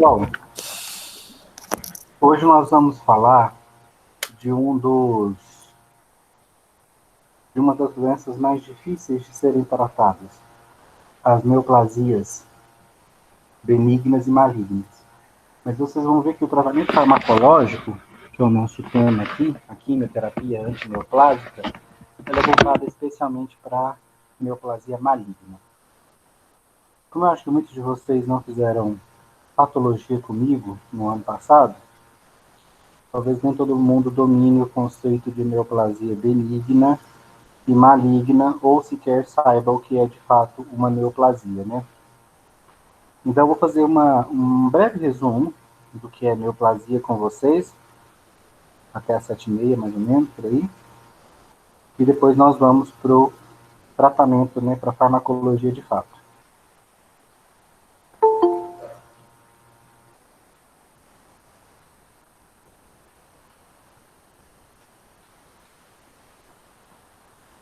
Bom, hoje nós vamos falar de uma das doenças mais difíceis de serem tratadas, as neoplasias benignas e malignas. Mas vocês vão ver que o tratamento farmacológico, que é o nosso tema aqui, a quimioterapia antineoplásica, ela é voltada especialmente para neoplasia maligna. Como eu acho que muitos de vocês não fizeram patologia comigo no ano passado, talvez nem todo mundo domine o conceito de neoplasia benigna e maligna, ou sequer saiba o que é de fato uma neoplasia, né? Então, eu vou fazer um breve resumo do que é neoplasia com vocês, até as 7h30, mais ou menos, por aí. E depois nós vamos para o tratamento, né, para a farmacologia de fato.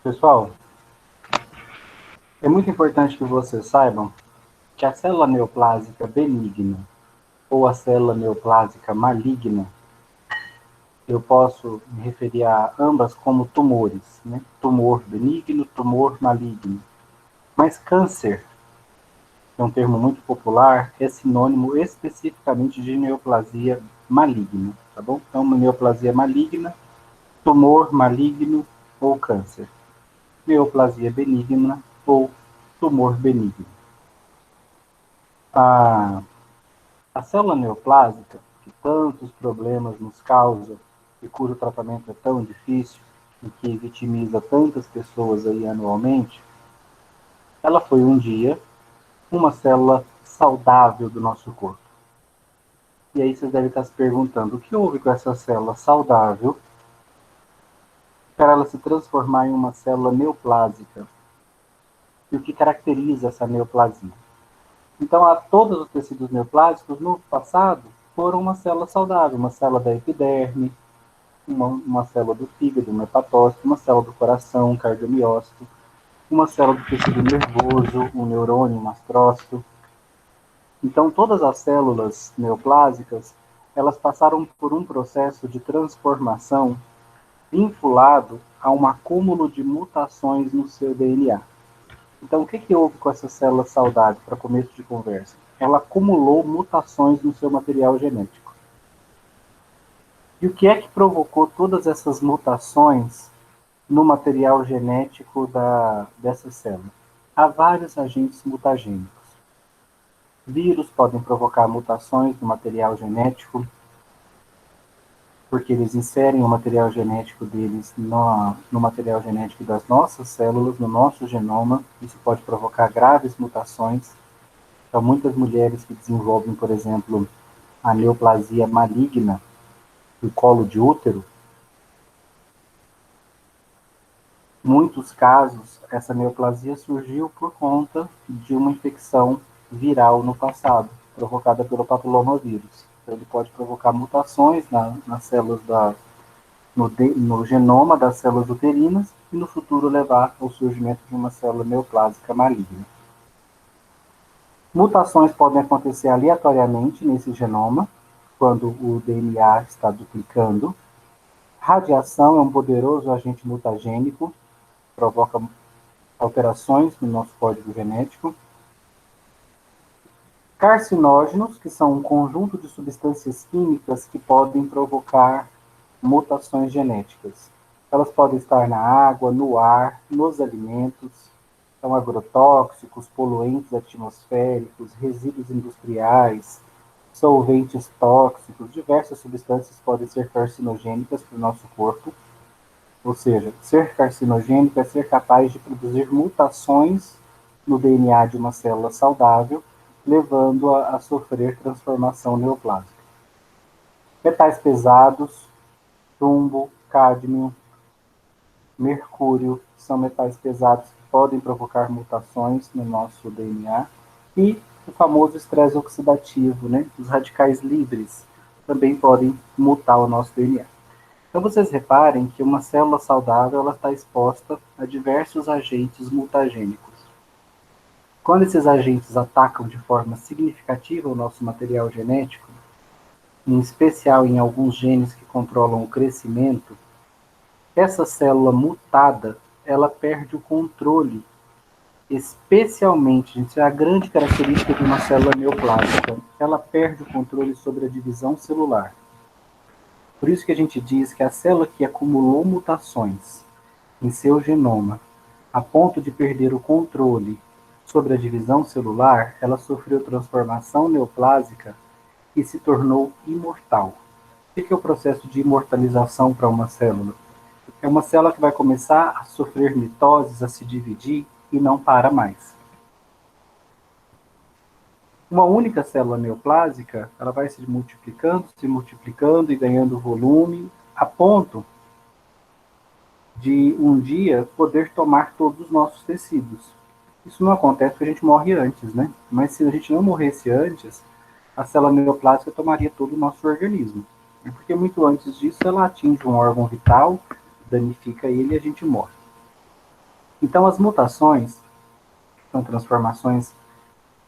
Pessoal, é muito importante que vocês saibam que a célula neoplásica benigna ou a célula neoplásica maligna, eu posso me referir a ambas como tumores, né? Tumor benigno, tumor maligno. Mas câncer, que é um termo muito popular, é sinônimo especificamente de neoplasia maligna, tá bom? Então, uma neoplasia maligna, tumor maligno ou câncer. Neoplasia benigna ou tumor benigno. A célula neoplásica, que tantos problemas nos causa e cujo tratamento é tão difícil e que vitimiza tantas pessoas aí anualmente, ela foi um dia uma célula saudável do nosso corpo. E aí vocês devem estar se perguntando, o que houve com essa célula saudável para ela se transformar em uma célula neoplásica? E o que caracteriza essa neoplasia? Então, todos os tecidos neoplásicos, no passado, foram uma célula saudável, uma célula da epiderme, uma célula do fígado, um hepatócito, uma célula do coração, um cardiomiócito, uma célula do tecido nervoso, um neurônio, um astrócito. Então, todas as células neoplásicas, elas passaram por um processo de transformação vinculado a um acúmulo de mutações no seu DNA. Então, o que houve com essa célula saudável, para começo de conversa? Ela acumulou mutações no seu material genético. E o que é que provocou todas essas mutações no material genético dessa célula? Há vários agentes mutagênicos. Vírus podem provocar mutações no material genético, porque eles inserem o material genético deles no material genético das nossas células, no nosso genoma. Isso pode provocar graves mutações. Então, muitas mulheres que desenvolvem, por exemplo, a neoplasia maligna do colo de útero, muitos casos, essa neoplasia surgiu por conta de uma infecção viral no passado, provocada pelo papilomavírus. Então, ele pode provocar mutações nas células no genoma das células uterinas e no futuro levar ao surgimento de uma célula neoplásica maligna. Mutações podem acontecer aleatoriamente nesse genoma, quando o DNA está duplicando. Radiação é um poderoso agente mutagênico, provoca alterações no nosso código genético. Carcinógenos, que são um conjunto de substâncias químicas que podem provocar mutações genéticas. Elas podem estar na água, no ar, nos alimentos, são agrotóxicos, poluentes atmosféricos, resíduos industriais, solventes tóxicos, diversas substâncias podem ser carcinogênicas para o nosso corpo. Ou seja, ser carcinogênico é ser capaz de produzir mutações no DNA de uma célula saudável, levando-a a sofrer transformação neoplásica. Metais pesados, chumbo, cádmio, mercúrio, são metais pesados que podem provocar mutações no nosso DNA. E o famoso estresse oxidativo, né? Os radicais livres também podem mutar o nosso DNA. Então, vocês reparem que uma célula saudável ela está exposta a diversos agentes mutagênicos. Quando esses agentes atacam de forma significativa o nosso material genético, em especial em alguns genes que controlam o crescimento, essa célula mutada, ela perde o controle, especialmente, gente, isso é a grande característica de uma célula neoplásica, ela perde o controle sobre a divisão celular. Por isso que a gente diz que a célula que acumulou mutações em seu genoma, a ponto de perder o controle sobre a divisão celular, ela sofreu transformação neoplásica e se tornou imortal. O que é o processo de imortalização para uma célula? É uma célula que vai começar a sofrer mitoses, a se dividir e não para mais. Uma única célula neoplásica, ela vai se multiplicando e ganhando volume, a ponto de um dia poder tomar todos os nossos tecidos. Isso não acontece porque a gente morre antes, né? Mas se a gente não morresse antes, a célula neoplásica tomaria todo o nosso organismo. Porque muito antes disso ela atinge um órgão vital, danifica ele e a gente morre. Então as mutações, são transformações,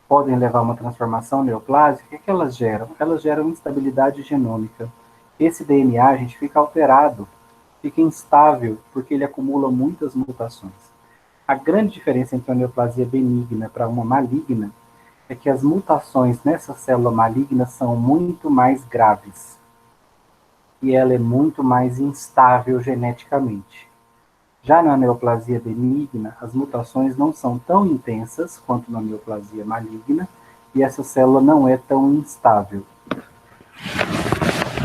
podem levar a uma transformação neoplásica. O que elas geram? Elas geram instabilidade genômica. Esse DNA, a gente fica alterado, fica instável, porque ele acumula muitas mutações. A grande diferença entre uma neoplasia benigna para uma maligna é que as mutações nessa célula maligna são muito mais graves. E ela é muito mais instável geneticamente. Já na neoplasia benigna, as mutações não são tão intensas quanto na neoplasia maligna, e essa célula não é tão instável.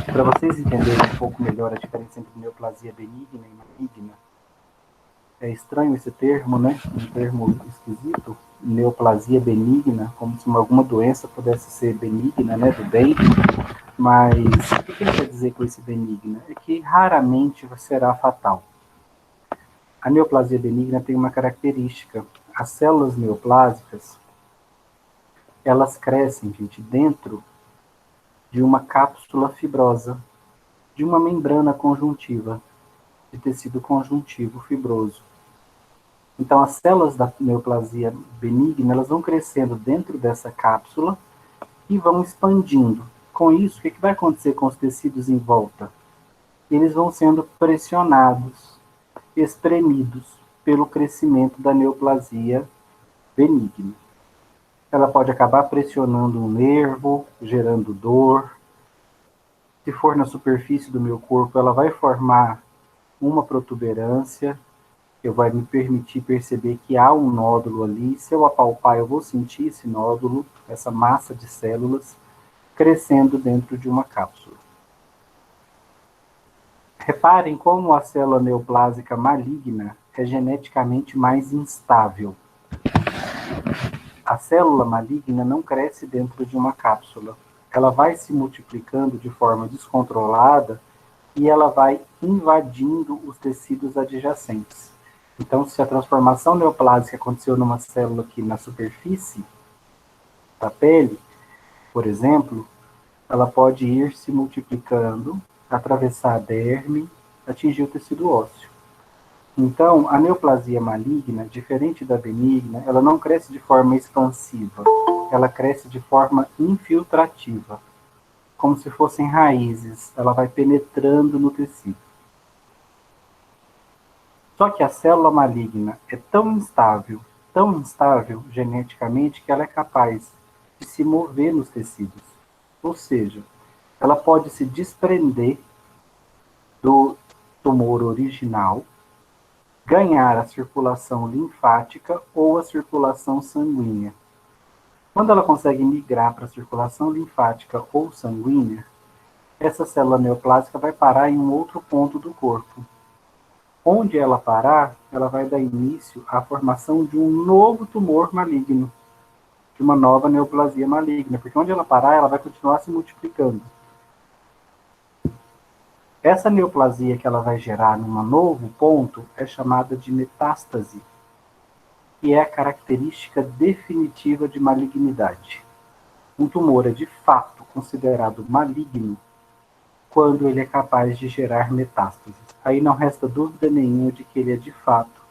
Para vocês entenderem um pouco melhor a diferença entre neoplasia benigna e maligna, é estranho esse termo, né? Um termo esquisito, neoplasia benigna, como se alguma doença pudesse ser benigna, né? Do bem. Mas o que ele quer dizer com esse benigna? É que raramente será fatal. A neoplasia benigna tem uma característica. As células neoplásicas, elas crescem, gente, dentro de uma cápsula fibrosa, de uma membrana conjuntiva, de tecido conjuntivo fibroso. Então, as células da neoplasia benigna, elas vão crescendo dentro dessa cápsula e vão expandindo. Com isso, o que vai acontecer com os tecidos em volta? Eles vão sendo pressionados, espremidos pelo crescimento da neoplasia benigna. Ela pode acabar pressionando um nervo, gerando dor. Se for na superfície do meu corpo, ela vai formar uma protuberância, que vai me permitir perceber que há um nódulo ali. Se eu apalpar, eu vou sentir esse nódulo, essa massa de células, crescendo dentro de uma cápsula. Reparem como a célula neoplásica maligna é geneticamente mais instável. A célula maligna não cresce dentro de uma cápsula. Ela vai se multiplicando de forma descontrolada e ela vai invadindo os tecidos adjacentes. Então, se a transformação neoplásica aconteceu numa célula aqui na superfície da pele, por exemplo, ela pode ir se multiplicando, atravessar a derme, atingir o tecido ósseo. Então, a neoplasia maligna, diferente da benigna, ela não cresce de forma expansiva, ela cresce de forma infiltrativa, como se fossem raízes, ela vai penetrando no tecido. Só que a célula maligna é tão instável geneticamente, que ela é capaz de se mover nos tecidos. Ou seja, ela pode se desprender do tumor original, ganhar a circulação linfática ou a circulação sanguínea. Quando ela consegue migrar para a circulação linfática ou sanguínea, essa célula neoplásica vai parar em um outro ponto do corpo. Onde ela parar, ela vai dar início à formação de um novo tumor maligno, de uma nova neoplasia maligna, porque onde ela parar, ela vai continuar se multiplicando. Essa neoplasia que ela vai gerar num novo ponto é chamada de metástase, que é a característica definitiva de malignidade. Um tumor é de fato considerado maligno quando ele é capaz de gerar metástases. Aí não resta dúvida nenhuma de que ele é de fato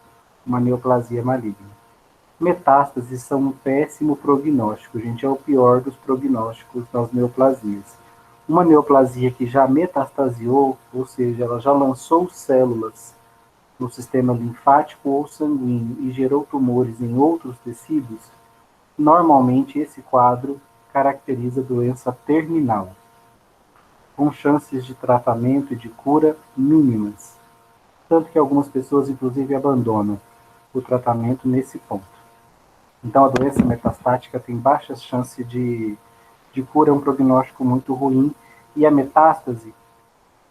uma neoplasia maligna. Metástases são um péssimo prognóstico, gente, é o pior dos prognósticos das neoplasias. Uma neoplasia que já metastasiou, ou seja, ela já lançou células no sistema linfático ou sanguíneo e gerou tumores em outros tecidos, normalmente esse quadro caracteriza doença terminal, com chances de tratamento e de cura mínimas, tanto que algumas pessoas, inclusive, abandonam o tratamento nesse ponto. Então, a doença metastática tem baixas chances de cura, é um prognóstico muito ruim, e a metástase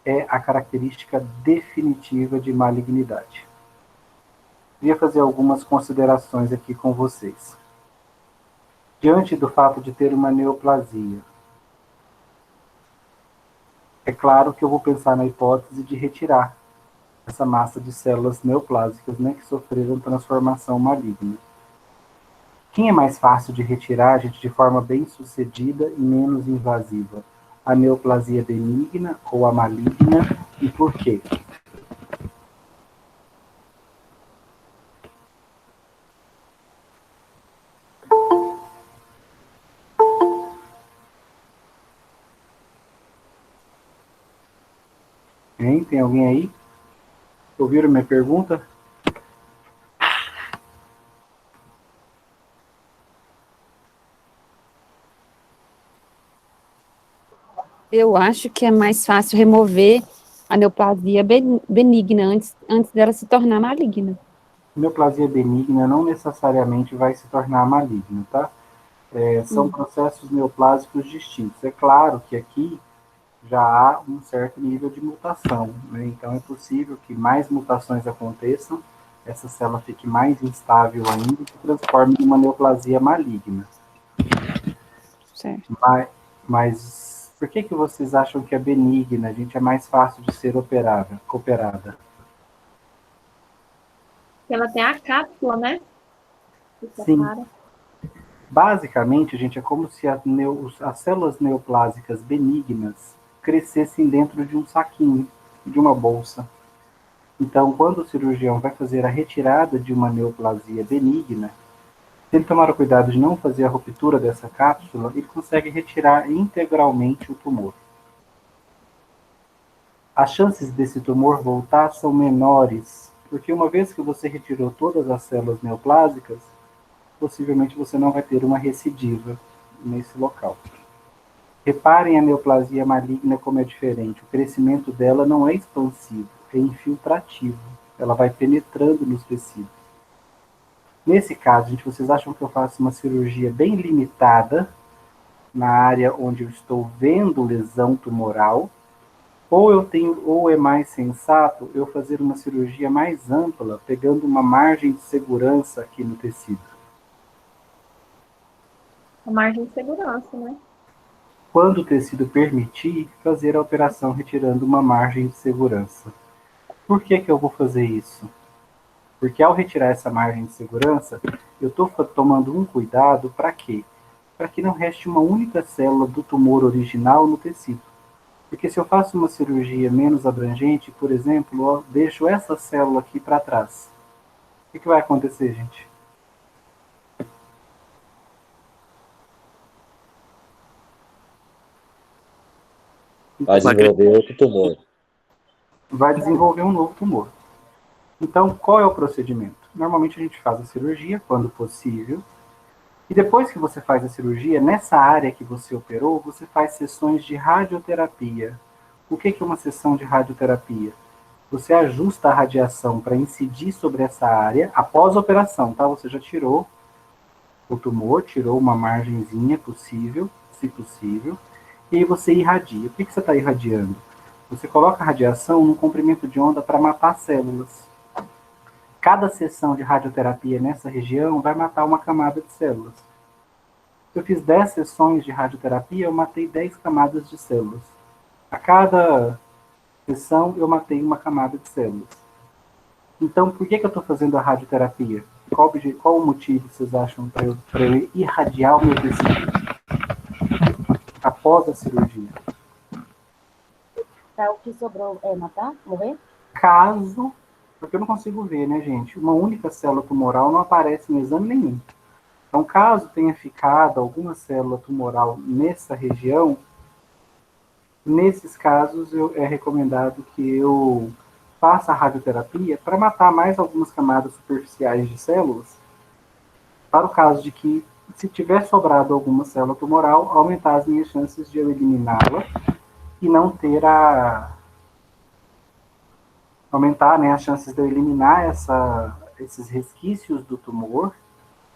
é a característica definitiva de malignidade. Queria fazer algumas considerações aqui com vocês. Diante do fato de ter uma neoplasia, é claro que eu vou pensar na hipótese de retirar essa massa de células neoplásicas, né, que sofreram transformação maligna. Quem é mais fácil de retirar, gente, de forma bem sucedida e menos invasiva? A neoplasia benigna ou a maligna, e por quê? Hein? Tem alguém aí? Ouviram minha pergunta? Eu acho que é mais fácil remover a neoplasia benigna antes dela se tornar maligna. Neoplasia benigna não necessariamente vai se tornar maligna, tá? São processos neoplásicos distintos. É claro que aqui já há um certo nível de mutação, né? Então é possível que mais mutações aconteçam, essa célula fique mais instável ainda e se transforme em uma neoplasia maligna. Certo. Mas por que vocês acham que a benigna, a gente, é mais fácil de ser operada? Ela tem a cápsula, né? Sim. Basicamente, gente, é como se as células neoplásicas benignas crescessem dentro de um saquinho, de uma bolsa. Então, quando o cirurgião vai fazer a retirada de uma neoplasia benigna, se ele tomar o cuidado de não fazer a ruptura dessa cápsula, ele consegue retirar integralmente o tumor. As chances desse tumor voltar são menores, porque uma vez que você retirou todas as células neoplásicas, possivelmente você não vai ter uma recidiva nesse local. Reparem a neoplasia maligna como é diferente. O crescimento dela não é expansivo, é infiltrativo. Ela vai penetrando nos tecidos. Nesse caso, gente, vocês acham que eu faço uma cirurgia bem limitada na área onde eu estou vendo lesão tumoral, ou é mais sensato eu fazer uma cirurgia mais ampla, pegando uma margem de segurança aqui no tecido? A margem de segurança, né? Quando o tecido permitir, fazer a operação retirando uma margem de segurança. Por que eu vou fazer isso? Porque ao retirar essa margem de segurança, eu estou tomando um cuidado para quê? Para que não reste uma única célula do tumor original no tecido. Porque se eu faço uma cirurgia menos abrangente, por exemplo, eu deixo essa célula aqui para trás, o que vai acontecer, gente? Vai desenvolver outro tumor. Vai desenvolver um novo tumor. Então, qual é o procedimento? Normalmente a gente faz a cirurgia, quando possível, e depois que você faz a cirurgia, nessa área que você operou, você faz sessões de radioterapia. O que é uma sessão de radioterapia? Você ajusta a radiação para incidir sobre essa área após a operação, tá? Você já tirou o tumor, tirou uma margenzinha possível, se possível, e aí você irradia. O que você está irradiando? Você coloca a radiação no comprimento de onda para matar células. Cada sessão de radioterapia nessa região vai matar uma camada de células. Se eu fiz 10 sessões de radioterapia, eu matei 10 camadas de células. A cada sessão, eu matei uma camada de células. Então, por que eu estou fazendo a radioterapia? Qual o motivo vocês acham para eu irradiar o meu tecido após a cirurgia? Para o que sobrou matar? Morrer? Caso Porque eu não consigo ver, né, gente? Uma única célula tumoral não aparece em exame nenhum. Então, caso tenha ficado alguma célula tumoral nessa região, nesses casos é recomendado que eu faça a radioterapia para matar mais algumas camadas superficiais de células, para o caso de que, se tiver sobrado alguma célula tumoral, aumentar as minhas chances de eu eliminá-la e não ter aumentar, né, as chances de eu eliminar esses resquícios do tumor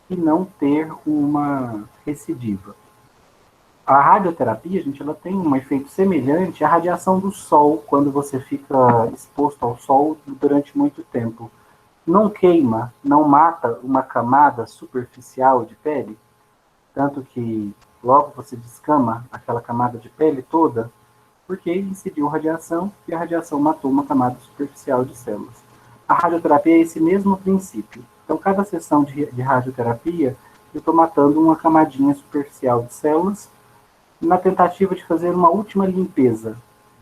e não ter uma recidiva. A radioterapia, gente, ela tem um efeito semelhante à radiação do sol, quando você fica exposto ao sol durante muito tempo. Não queima, não mata uma camada superficial de pele, tanto que logo você descama aquela camada de pele toda, porque incidiu radiação e a radiação matou uma camada superficial de células. A radioterapia é esse mesmo princípio. Então, cada sessão de radioterapia, eu estou matando uma camadinha superficial de células na tentativa de fazer uma última limpeza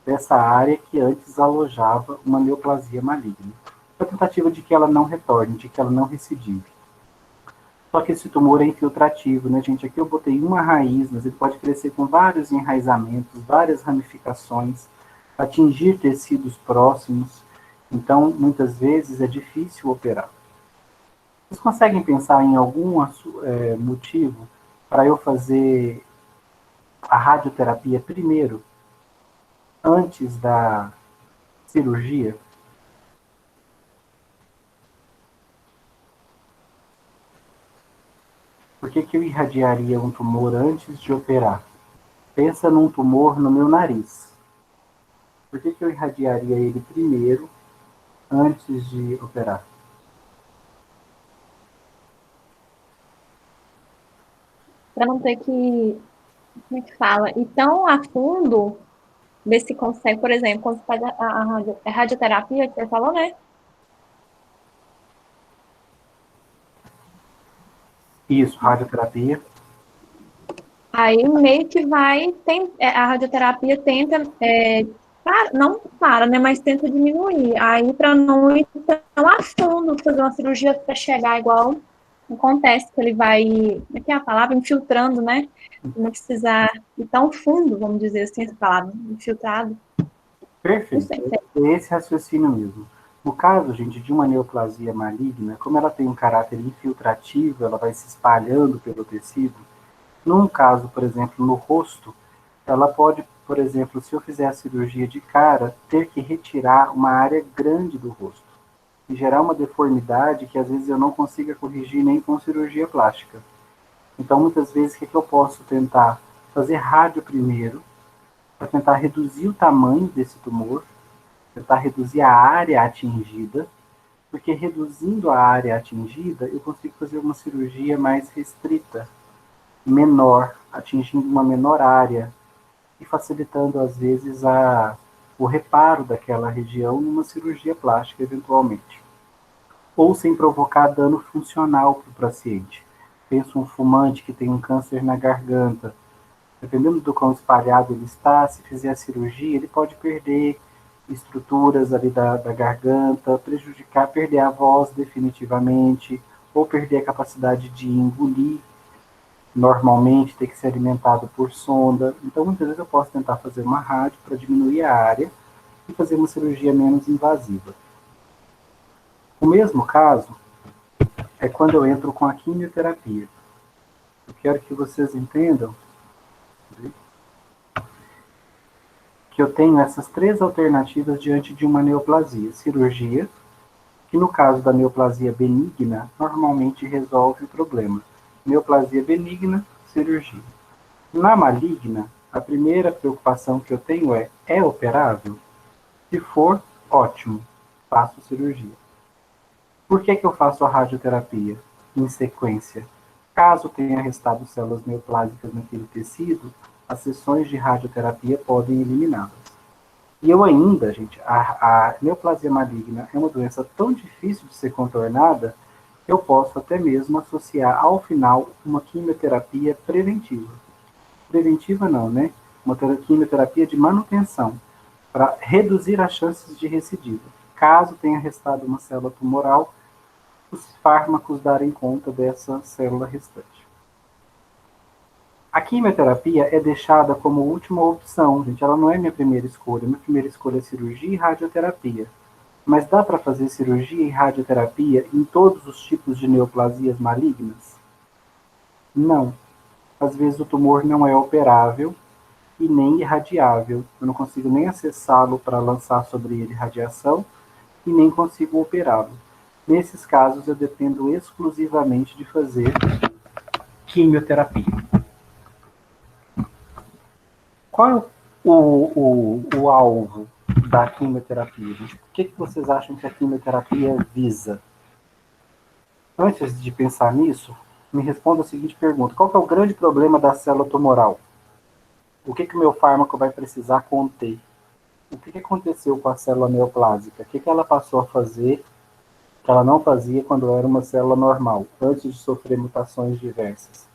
dessa área que antes alojava uma neoplasia maligna. Na tentativa de que ela não retorne, de que ela não recidive. Só que esse tumor é infiltrativo, né, gente? Aqui eu botei uma raiz, mas ele pode crescer com vários enraizamentos, várias ramificações, atingir tecidos próximos. Então, muitas vezes, é difícil operar. Vocês conseguem pensar em algum motivo para eu fazer a radioterapia primeiro, antes da cirurgia? Por que eu irradiaria um tumor antes de operar? Pensa num tumor no meu nariz. Por que eu irradiaria ele primeiro, antes de operar? Para não ter que, como é que fala, ir tão a fundo, ver se consegue, por exemplo, quando você faz a radioterapia, que você falou, né? Isso, radioterapia. Aí meio que vai, a radioterapia tenta, não para, né, mas tenta diminuir. Aí para não ir tão a fundo, fazer uma cirurgia para chegar igual acontece, que ele vai, como é que é a palavra? Infiltrando, né? Não precisar ir tão fundo, vamos dizer assim, essa palavra, infiltrado. Perfeito, é esse raciocínio mesmo. No caso, gente, de uma neoplasia maligna, como ela tem um caráter infiltrativo, ela vai se espalhando pelo tecido. Num caso, por exemplo, no rosto, ela pode, por exemplo, se eu fizer a cirurgia de cara, ter que retirar uma área grande do rosto e gerar uma deformidade que às vezes eu não consiga corrigir nem com cirurgia plástica. Então, muitas vezes, o que eu posso tentar? Fazer rádio primeiro, para tentar reduzir o tamanho desse tumor, tentar reduzir a área atingida, porque reduzindo a área atingida, eu consigo fazer uma cirurgia mais restrita, menor, atingindo uma menor área e facilitando, às vezes, o reparo daquela região numa cirurgia plástica, eventualmente. Ou sem provocar dano funcional para o paciente. Pensa um fumante que tem um câncer na garganta. Dependendo do quão espalhado ele está, se fizer a cirurgia, ele pode perder estruturas ali da garganta, perder a voz definitivamente, ou perder a capacidade de engolir normalmente, ter que ser alimentado por sonda. Então, muitas vezes eu posso tentar fazer uma rádio para diminuir a área e fazer uma cirurgia menos invasiva. O mesmo caso é quando eu entro com a quimioterapia. Eu quero que vocês entendam que eu tenho essas três alternativas diante de uma neoplasia. Cirurgia, que no caso da neoplasia benigna, normalmente resolve o problema. Neoplasia benigna, cirurgia. Na maligna, a primeira preocupação que eu tenho é operável? Se for, ótimo, faço cirurgia. Por que eu faço a radioterapia em sequência? Caso tenha restado células neoplásicas naquele tecido, as sessões de radioterapia podem eliminá-las. E eu ainda, gente, a neoplasia maligna é uma doença tão difícil de ser contornada, que eu posso até mesmo associar ao final uma quimioterapia preventiva. Preventiva não, né? Uma quimioterapia de manutenção, para reduzir as chances de recidiva. caso tenha restado uma célula tumoral, os fármacos darem conta dessa célula restante. A quimioterapia é deixada como última opção, gente. Ela não é minha primeira escolha. Minha primeira escolha é cirurgia e radioterapia. Mas dá para fazer cirurgia e radioterapia em todos os tipos de neoplasias malignas? Não. Às vezes o tumor não é operável e nem irradiável. Eu não consigo nem acessá-lo para lançar sobre ele radiação e nem consigo operá-lo. Nesses casos, eu dependo exclusivamente de fazer quimioterapia. Qual é o alvo da quimioterapia, gente? O que vocês acham que a quimioterapia visa? Antes de pensar nisso, me responda a seguinte pergunta. Qual que é o grande problema da célula tumoral? O que o meu fármaco vai precisar conter? O que aconteceu com a célula neoplásica? O que ela passou a fazer que ela não fazia quando era uma célula normal, antes de sofrer mutações diversas?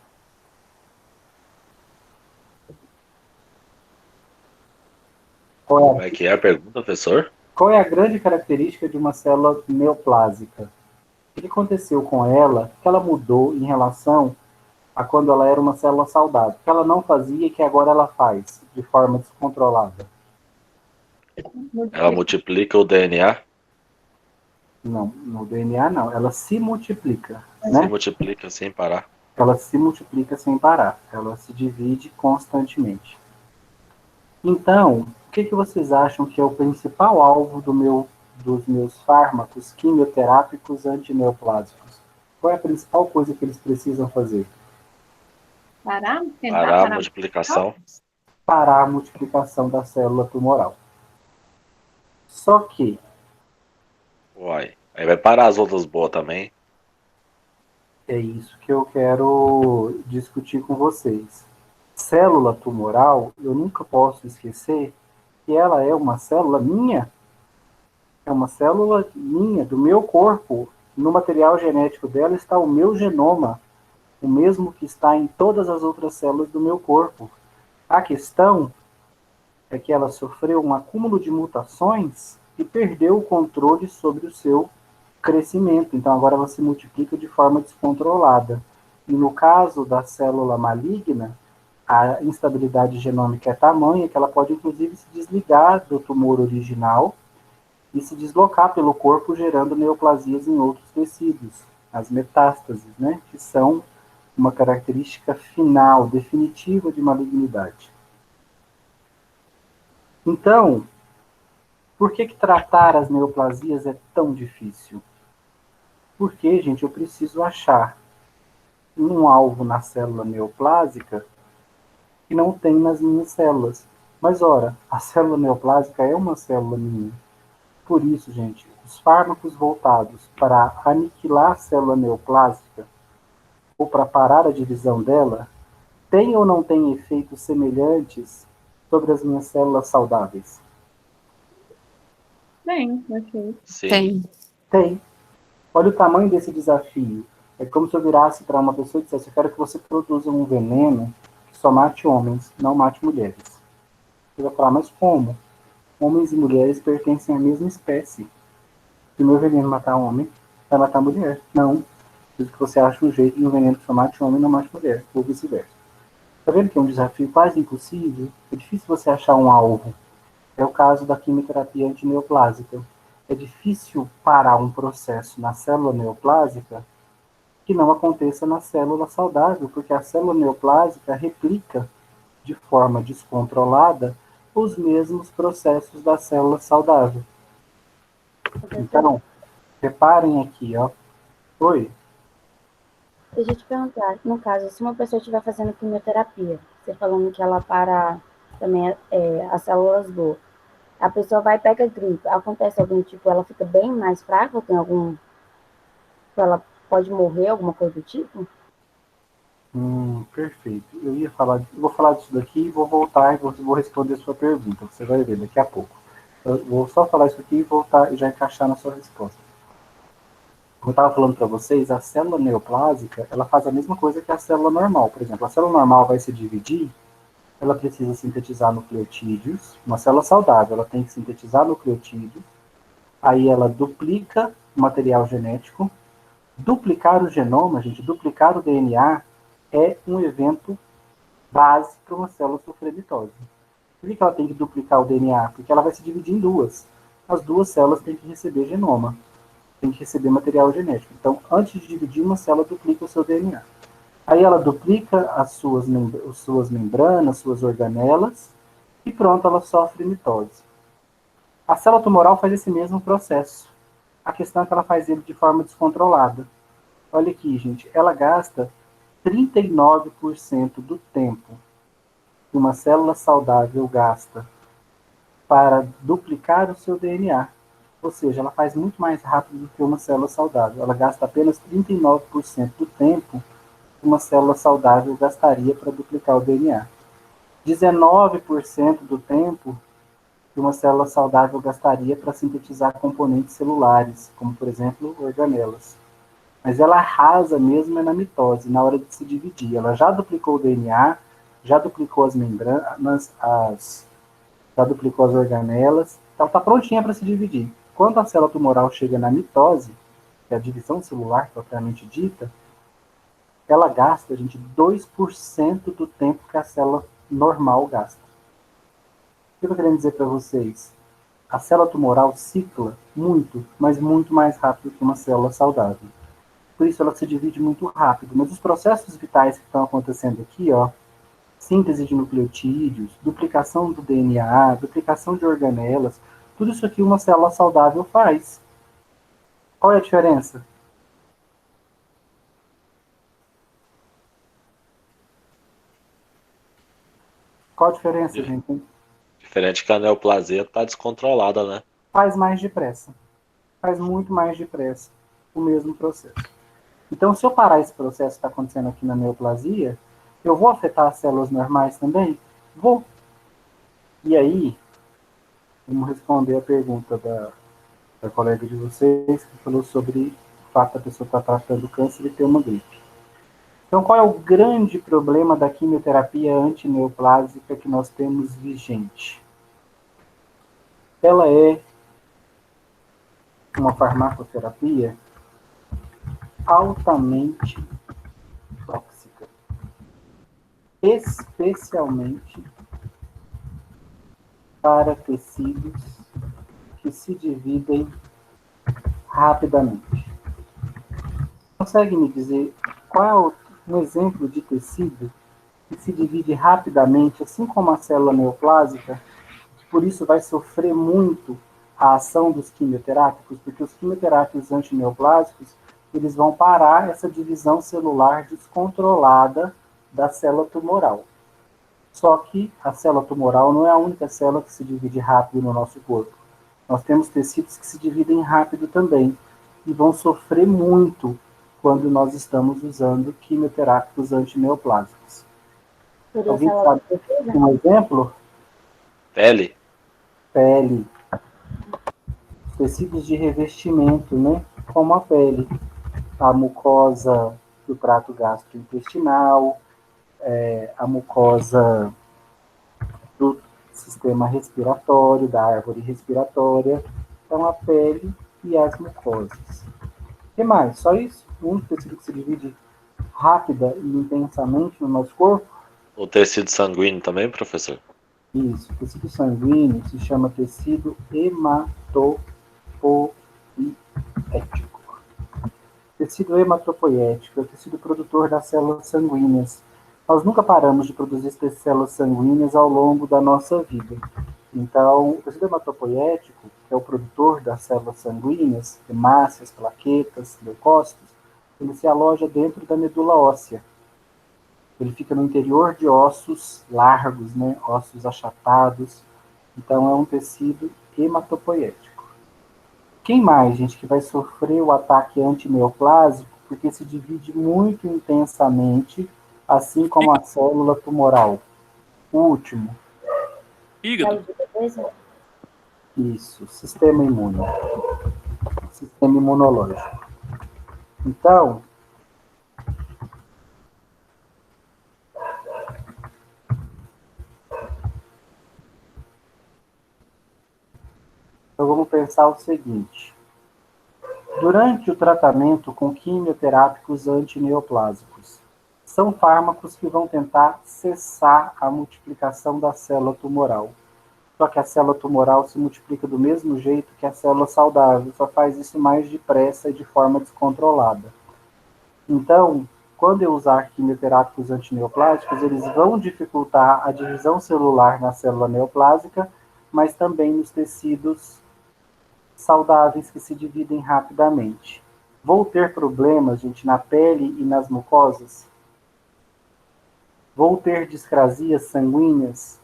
Como é que é a pergunta, professor? Qual é a grande característica de uma célula neoplásica? O que aconteceu com ela que ela mudou em relação a quando ela era uma célula saudável? O que ela não fazia e que agora ela faz de forma descontrolada? Ela multiplica o DNA? Não, no DNA não. Ela se multiplica, Se né? multiplica sem parar. Ela se multiplica sem parar. Ela se divide constantemente. Então, o que vocês acham que é o principal alvo dos meus fármacos quimioterápicos antineoplásicos? Qual é a principal coisa que eles precisam fazer? Parar Parar a multiplicação. Parar a multiplicação da célula tumoral. Só que... Uai. Aí vai parar as outras boas também. É isso que eu quero discutir com vocês. Célula tumoral, eu nunca posso esquecer que ela é uma célula minha. É uma célula minha, do meu corpo. No material genético dela está o meu genoma, o mesmo que está em todas as outras células do meu corpo. A questão é que ela sofreu um acúmulo de mutações e perdeu o controle sobre o seu crescimento. Então agora ela se multiplica de forma descontrolada. E no caso da célula maligna, a instabilidade genômica é tamanha que ela pode inclusive se desligar do tumor original e se deslocar pelo corpo, gerando neoplasias em outros tecidos, as metástases, né, que são uma característica final, definitiva de malignidade. Então, por que tratar as neoplasias é tão difícil? Porque, gente, eu preciso achar um alvo na célula neoplásica que não tem nas minhas células. Mas, ora, a célula neoplásica é uma célula minha. Por isso, gente, os fármacos voltados para aniquilar a célula neoplásica ou para parar a divisão dela, têm ou não têm efeitos semelhantes sobre as minhas células saudáveis? Bem, ok. Sim. Tem. Tem. Olha o tamanho desse desafio. É como se eu virasse para uma pessoa e dissesse: eu quero que você produza um veneno que só mate homens, não mate mulheres. Você vai falar: mas como? Homens e mulheres pertencem à mesma espécie. Se o meu veneno matar homem, vai matar mulher. Não. Por isso que você acha um jeito de um veneno que só mate homem e não mate mulher, ou vice-versa. Tá vendo que é um desafio quase impossível? É difícil você achar um alvo. É o caso da quimioterapia antineoplásica. É difícil parar um processo na célula neoplásica que não aconteça na célula saudável, porque a célula neoplásica replica de forma descontrolada os mesmos processos da célula saudável. Então, reparem aqui, ó. Oi? Deixa eu te perguntar, no caso, se uma pessoa estiver fazendo quimioterapia, você falando que ela para também as células boas, a pessoa vai e pega gripe, acontece algum tipo, ela fica bem mais fraca, ou tem algum, ela pode morrer, alguma coisa do tipo? Perfeito. Eu vou falar disso daqui e vou voltar e vou responder a sua pergunta. Você vai ver daqui a pouco. Eu vou só falar isso aqui e voltar e já encaixar na sua resposta. Como eu estava falando para vocês, a célula neoplásica, ela faz a mesma coisa que a célula normal. Por exemplo, a célula normal vai se dividir, ela precisa sintetizar nucleotídeos. Uma célula saudável, ela tem que sintetizar nucleotídeos, Aí ela duplica o material genético. Duplicar o genoma, gente, duplicar o DNA é um evento base para uma célula sofrer mitose. Por que ela tem que duplicar o DNA? Porque ela vai se dividir em duas. As duas células têm que receber genoma, têm que receber material genético. Então, antes de dividir, uma célula duplica o seu DNA. Aí ela duplica as suas membranas, suas organelas, e pronto, ela sofre mitose. A célula tumoral faz esse mesmo processo. A questão é que ela faz ele de forma descontrolada. Olha aqui, gente, ela gasta 39% do tempo que uma célula saudável gasta para duplicar o seu DNA. Ou seja, ela faz muito mais rápido do que uma célula saudável. Ela gasta apenas 39% do tempo que uma célula saudável gastaria para duplicar o DNA. 19% do tempo que uma célula saudável gastaria para sintetizar componentes celulares, como, por exemplo, organelas. Mas ela arrasa mesmo na mitose, na hora de se dividir. Ela já duplicou o DNA, já duplicou as membranas, já duplicou as organelas, ela está prontinha para se dividir. Quando a célula tumoral chega na mitose, que é a divisão celular propriamente dita, ela gasta, gente, 2% do tempo que a célula normal gasta. O que eu estou querendo dizer para vocês? A célula tumoral cicla muito, mas muito mais rápido que uma célula saudável. Por isso ela se divide muito rápido. Mas os processos vitais que estão acontecendo aqui, ó, síntese de nucleotídeos, duplicação do DNA, duplicação de organelas, tudo isso aqui uma célula saudável faz. Qual é a diferença? Qual a diferença, gente? Diferente que a neoplasia tá descontrolada, né? Faz mais depressa. Faz muito mais depressa o mesmo processo. Então, se eu parar esse processo que está acontecendo aqui na neoplasia, eu vou afetar as células normais também? Vou. E aí, vamos responder a pergunta da colega de vocês, que falou sobre o fato da pessoa estar tratando câncer e ter uma gripe. Então, qual é o grande problema da quimioterapia antineoplásica que nós temos vigente? Ela é uma farmacoterapia altamente tóxica, especialmente para tecidos que se dividem rapidamente. Consegue me dizer qual é um exemplo de tecido que se divide rapidamente, assim como a célula neoplásica, que por isso vai sofrer muito a ação dos quimioterápicos, porque os quimioterápicos antineoplásicos, eles vão parar essa divisão celular descontrolada da célula tumoral. Só que a célula tumoral não é a única célula que se divide rápido no nosso corpo. Nós temos tecidos que se dividem rápido também e vão sofrer muito quando nós estamos usando quimioterápicos antineoplásicos. Alguém sabe um exemplo? Pele? Pele. Tecidos de revestimento, né? Como a pele. A mucosa do trato gastrointestinal, a mucosa do sistema respiratório, da árvore respiratória. Então, a pele e as mucosas. O que mais? Só isso? O único tecido que se divide rápida e intensamente no nosso corpo? O tecido sanguíneo também, professor? Isso. O tecido sanguíneo se chama tecido hematopoético. Tecido hematopoético é o tecido produtor das células sanguíneas. Nós nunca paramos de produzir células sanguíneas ao longo da nossa vida. Então, o tecido hematopoético, que é o produtor das células sanguíneas, hemácias, plaquetas, leucócitos, ele se aloja dentro da medula óssea. Ele fica no interior de ossos largos, né? Ossos achatados. Então, é um tecido hematopoético. Quem mais, gente, que vai sofrer o ataque antineoplásico porque se divide muito intensamente, assim como a célula tumoral? O último. Fígado. Isso, sistema imune. Sistema imunológico. Então, Então vamos pensar o seguinte. Durante o tratamento com quimioterápicos antineoplásicos, são fármacos que vão tentar cessar a multiplicação da célula tumoral. Só que a célula tumoral se multiplica do mesmo jeito que a célula saudável, só faz isso mais depressa e de forma descontrolada. Então, quando eu usar quimioterápicos antineoplásicos, eles vão dificultar a divisão celular na célula neoplásica, mas também nos tecidos saudáveis que se dividem rapidamente. Vou ter problemas, gente, na pele e nas mucosas? Vou ter discrasias sanguíneas?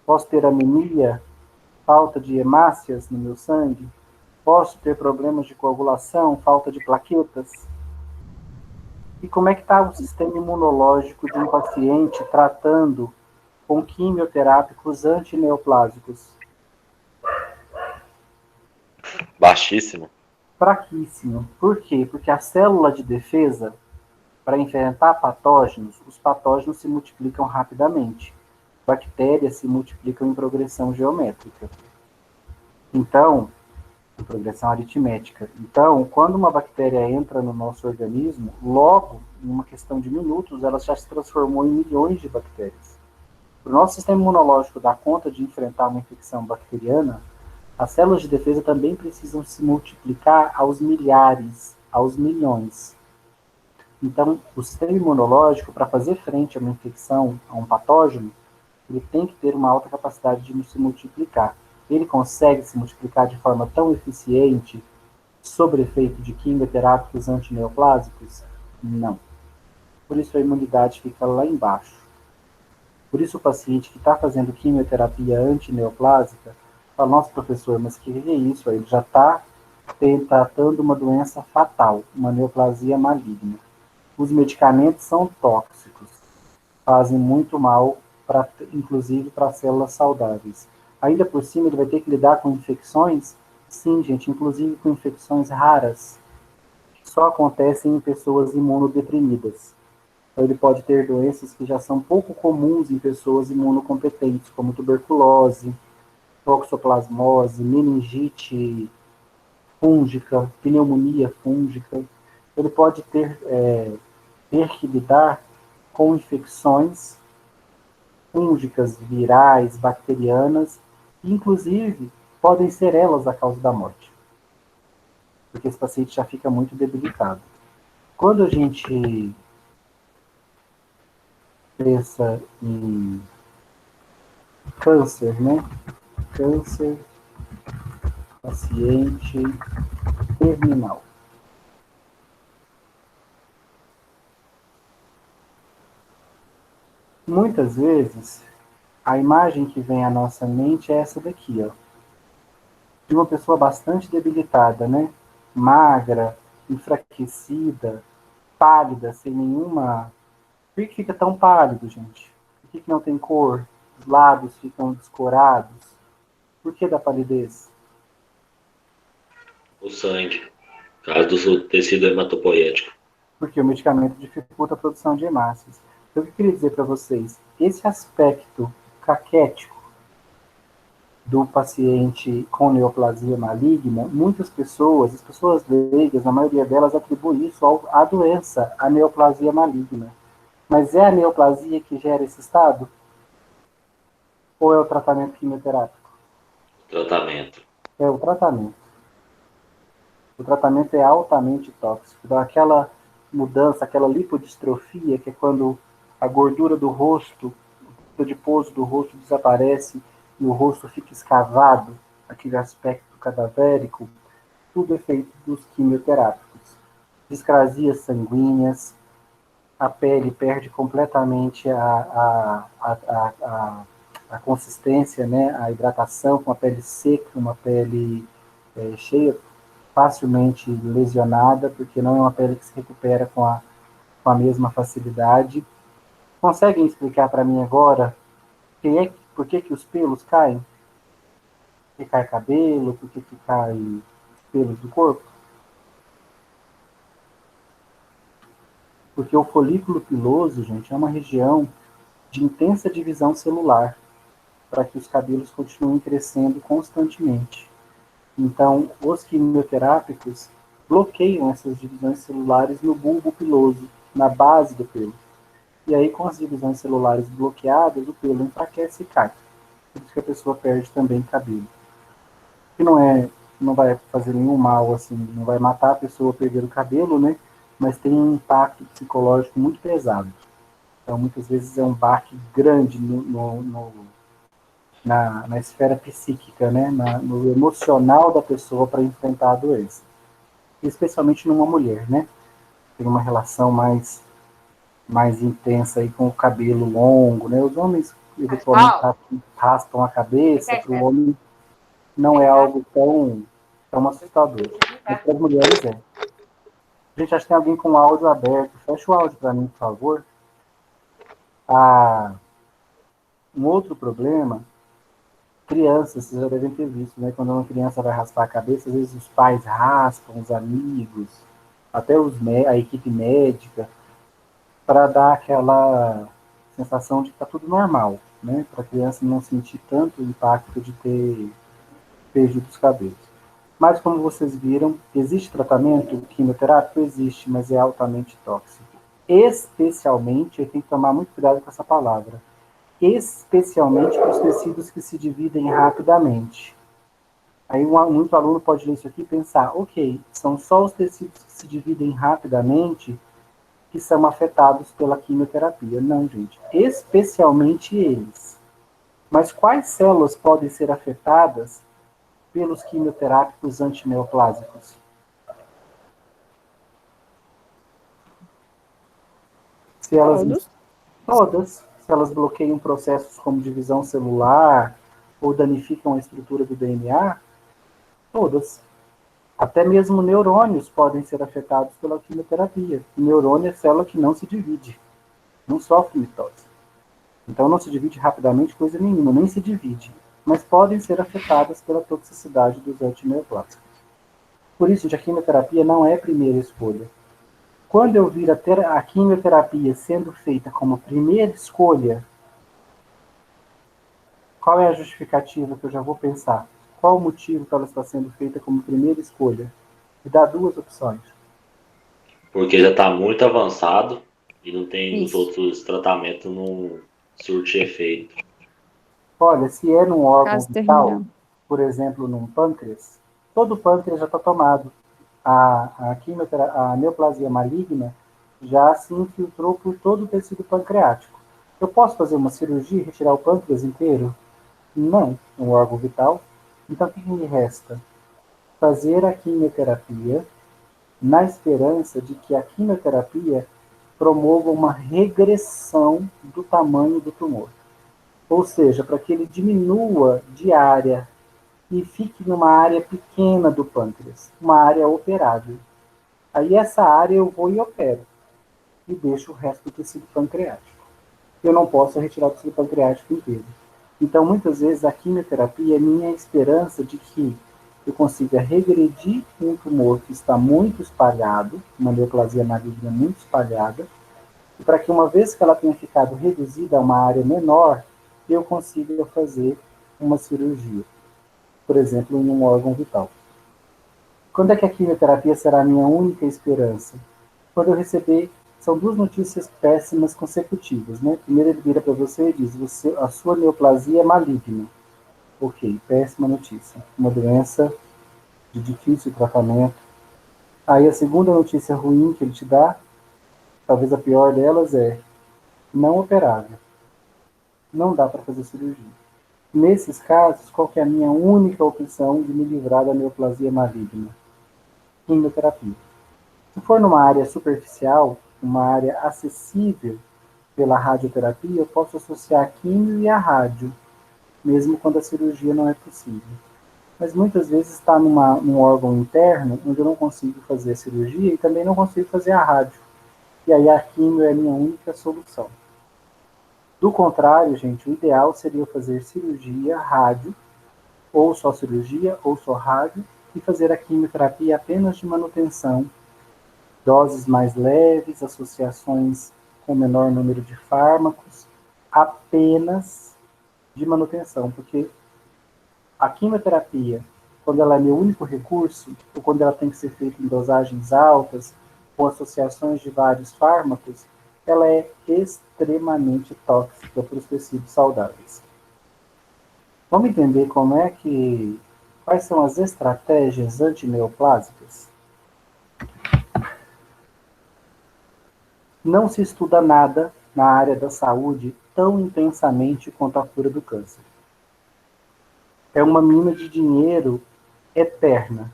Posso ter anemia, falta de hemácias no meu sangue? Posso ter problemas de coagulação, falta de plaquetas? E como é que está o sistema imunológico de um paciente tratando com quimioterápicos antineoplásicos? Baixíssimo. Fraquíssimo. Por quê? Porque a célula de defesa, para enfrentar patógenos, os patógenos se multiplicam rapidamente. Bactérias se multiplicam em progressão geométrica. Então, em progressão aritmética. Então, quando uma bactéria entra no nosso organismo, logo, em uma questão de minutos, ela já se transformou em milhões de bactérias. Para o nosso sistema imunológico dar conta de enfrentar uma infecção bacteriana, as células de defesa também precisam se multiplicar aos milhares, aos milhões. Então, o sistema imunológico, para fazer frente a uma infecção, a um patógeno, ele tem que ter uma alta capacidade de se multiplicar. Ele consegue se multiplicar de forma tão eficiente sob efeito de quimioterápicos antineoplásicos? Não. Por isso a imunidade fica lá embaixo. Por isso o paciente que está fazendo quimioterapia antineoplásica fala, nossa professor, mas que é isso? Ele já está tratando uma doença fatal, uma neoplasia maligna. Os medicamentos são tóxicos, fazem muito mal, inclusive para células saudáveis. Ainda por cima, ele vai ter que lidar com infecções? Sim, gente, inclusive com infecções raras, que só acontecem em pessoas imunodeprimidas. Então, ele pode ter doenças que já são pouco comuns em pessoas imunocompetentes, como tuberculose, toxoplasmose, meningite fúngica, pneumonia fúngica. Ele pode ter que lidar com infecções fúngicas, virais, bacterianas, que inclusive podem ser elas a causa da morte, porque esse paciente já fica muito debilitado. Quando a gente pensa em câncer, né? Câncer, paciente terminal. Muitas vezes, a imagem que vem à nossa mente é essa daqui, ó. De uma pessoa bastante debilitada, né? Magra, enfraquecida, pálida, sem nenhuma... Por que fica tão pálido, gente? Por que não tem cor? Os lábios ficam descorados? Por que da palidez? O sangue, caso do tecido hematopoético. Porque o medicamento dificulta a produção de hemácias. Então, o que eu queria dizer para vocês? Esse aspecto caquético do paciente com neoplasia maligna, muitas pessoas, as pessoas leigas, a maioria delas atribui isso à doença, à neoplasia maligna. Mas é a neoplasia que gera esse estado? Ou é o tratamento quimioterápico? Tratamento. É o tratamento. O tratamento é altamente tóxico. Então, aquela mudança, aquela lipodistrofia, que é quando a gordura do rosto, o adiposo do rosto desaparece e o rosto fica escavado, aquele aspecto cadavérico, tudo é feito dos quimioterápicos. Discrasias sanguíneas, a pele perde completamente a consistência, né, a hidratação, com a pele seca, uma pele cheia, facilmente lesionada, porque não é uma pele que se recupera com a mesma facilidade. Conseguem explicar para mim agora por que os pelos caem? Por que cai cabelo? Por que cai pelos do corpo? Porque o folículo piloso, gente, é uma região de intensa divisão celular, para que os cabelos continuem crescendo constantemente. Então, os quimioterápicos bloqueiam essas divisões celulares no bulbo piloso, na base do pelo. E aí, com as divisões celulares bloqueadas, o pelo enfraquece e cai. Por isso que a pessoa perde também cabelo. Que não vai fazer nenhum mal, assim, não vai matar a pessoa perder o cabelo, né? Mas tem um impacto psicológico muito pesado. Então, muitas vezes é um baque grande na esfera psíquica, né? No emocional da pessoa para enfrentar a doença. Especialmente numa mulher, né? Tem uma relação mais intensa aí com o cabelo longo, né? Os homens eventualmente raspam a cabeça, para o homem não é algo tão assustador. Mas para as mulheres é. Gente, acho que tem alguém com o áudio aberto. Fecha o áudio para mim, por favor. Um outro problema, crianças, vocês já devem ter visto, né? Quando uma criança vai raspar a cabeça, às vezes os pais raspam, os amigos, até a equipe médica, para dar aquela sensação de que está tudo normal, né? Para a criança não sentir tanto o impacto de ter perdido os cabelos. Mas, como vocês viram, existe tratamento quimioterápico? Existe, mas é altamente tóxico. Especialmente, eu tenho que tomar muito cuidado com essa palavra, especialmente para os tecidos que se dividem rapidamente. Aí muito aluno pode ler isso aqui e pensar, ok, são só os tecidos que se dividem rapidamente que são afetados pela quimioterapia. Não, gente, especialmente eles. Mas quais células podem ser afetadas pelos quimioterápicos antineoplásicos? Todas. Se elas bloqueiam processos como divisão celular ou danificam a estrutura do DNA, todas. Até mesmo neurônios podem ser afetados pela quimioterapia. O neurônio é célula que não se divide, não sofre mitose. Então não se divide rapidamente coisa nenhuma, nem se divide. Mas podem ser afetadas pela toxicidade dos antineoplásicos. Por isso, gente, a quimioterapia não é a primeira escolha. Quando eu vir a quimioterapia sendo feita como primeira escolha, qual é a justificativa que eu já vou pensar? Qual o motivo que ela está sendo feita como primeira escolha? Me dá duas opções. Porque já está muito avançado e não tem os outros tratamentos, não surte efeito. Olha, se é num órgão vital, por exemplo, num pâncreas, todo o pâncreas já está tomado. A neoplasia maligna já se infiltrou por todo o tecido pancreático. Eu posso fazer uma cirurgia e retirar o pâncreas inteiro? Não, um órgão vital. Então, o que me resta? Fazer a quimioterapia na esperança de que a quimioterapia promova uma regressão do tamanho do tumor. Ou seja, para que ele diminua de área e fique numa área pequena do pâncreas, uma área operável. Aí essa área eu vou e opero e deixo o resto do tecido pancreático. Eu não posso retirar o tecido pancreático inteiro. Então, muitas vezes, a quimioterapia é minha esperança de que eu consiga regredir um tumor que está muito espalhado, uma neoplasia maligna muito espalhada, e para que uma vez que ela tenha ficado reduzida a uma área menor, eu consiga fazer uma cirurgia, por exemplo, em um órgão vital. Quando é que a quimioterapia será a minha única esperança? Quando eu receber, são duas notícias péssimas consecutivas, né? Primeiro ele vira para você e diz, a sua neoplasia é maligna. Ok, péssima notícia. Uma doença de difícil tratamento. Aí a segunda notícia ruim que ele te dá, talvez a pior delas, é não operável. Não dá para fazer cirurgia. Nesses casos, qual que é a minha única opção de me livrar da neoplasia maligna? Quimioterapia. Se for numa área superficial, uma área acessível pela radioterapia, eu posso associar a quimio e a rádio, mesmo quando a cirurgia não é possível. Mas muitas vezes está num órgão interno, onde eu não consigo fazer a cirurgia e também não consigo fazer a rádio. E aí a quimio é a minha única solução. Do contrário, gente, o ideal seria fazer cirurgia, rádio, ou só cirurgia, ou só rádio, e fazer a quimioterapia apenas de manutenção, doses mais leves, associações com menor número de fármacos, apenas de manutenção, porque a quimioterapia quando ela é meu único recurso, ou quando ela tem que ser feita em dosagens altas, com associações de vários fármacos, ela é extremamente tóxica para os tecidos saudáveis. Vamos entender quais são as estratégias antineoplásicas? Não se estuda nada na área da saúde tão intensamente quanto a cura do câncer. É uma mina de dinheiro eterna.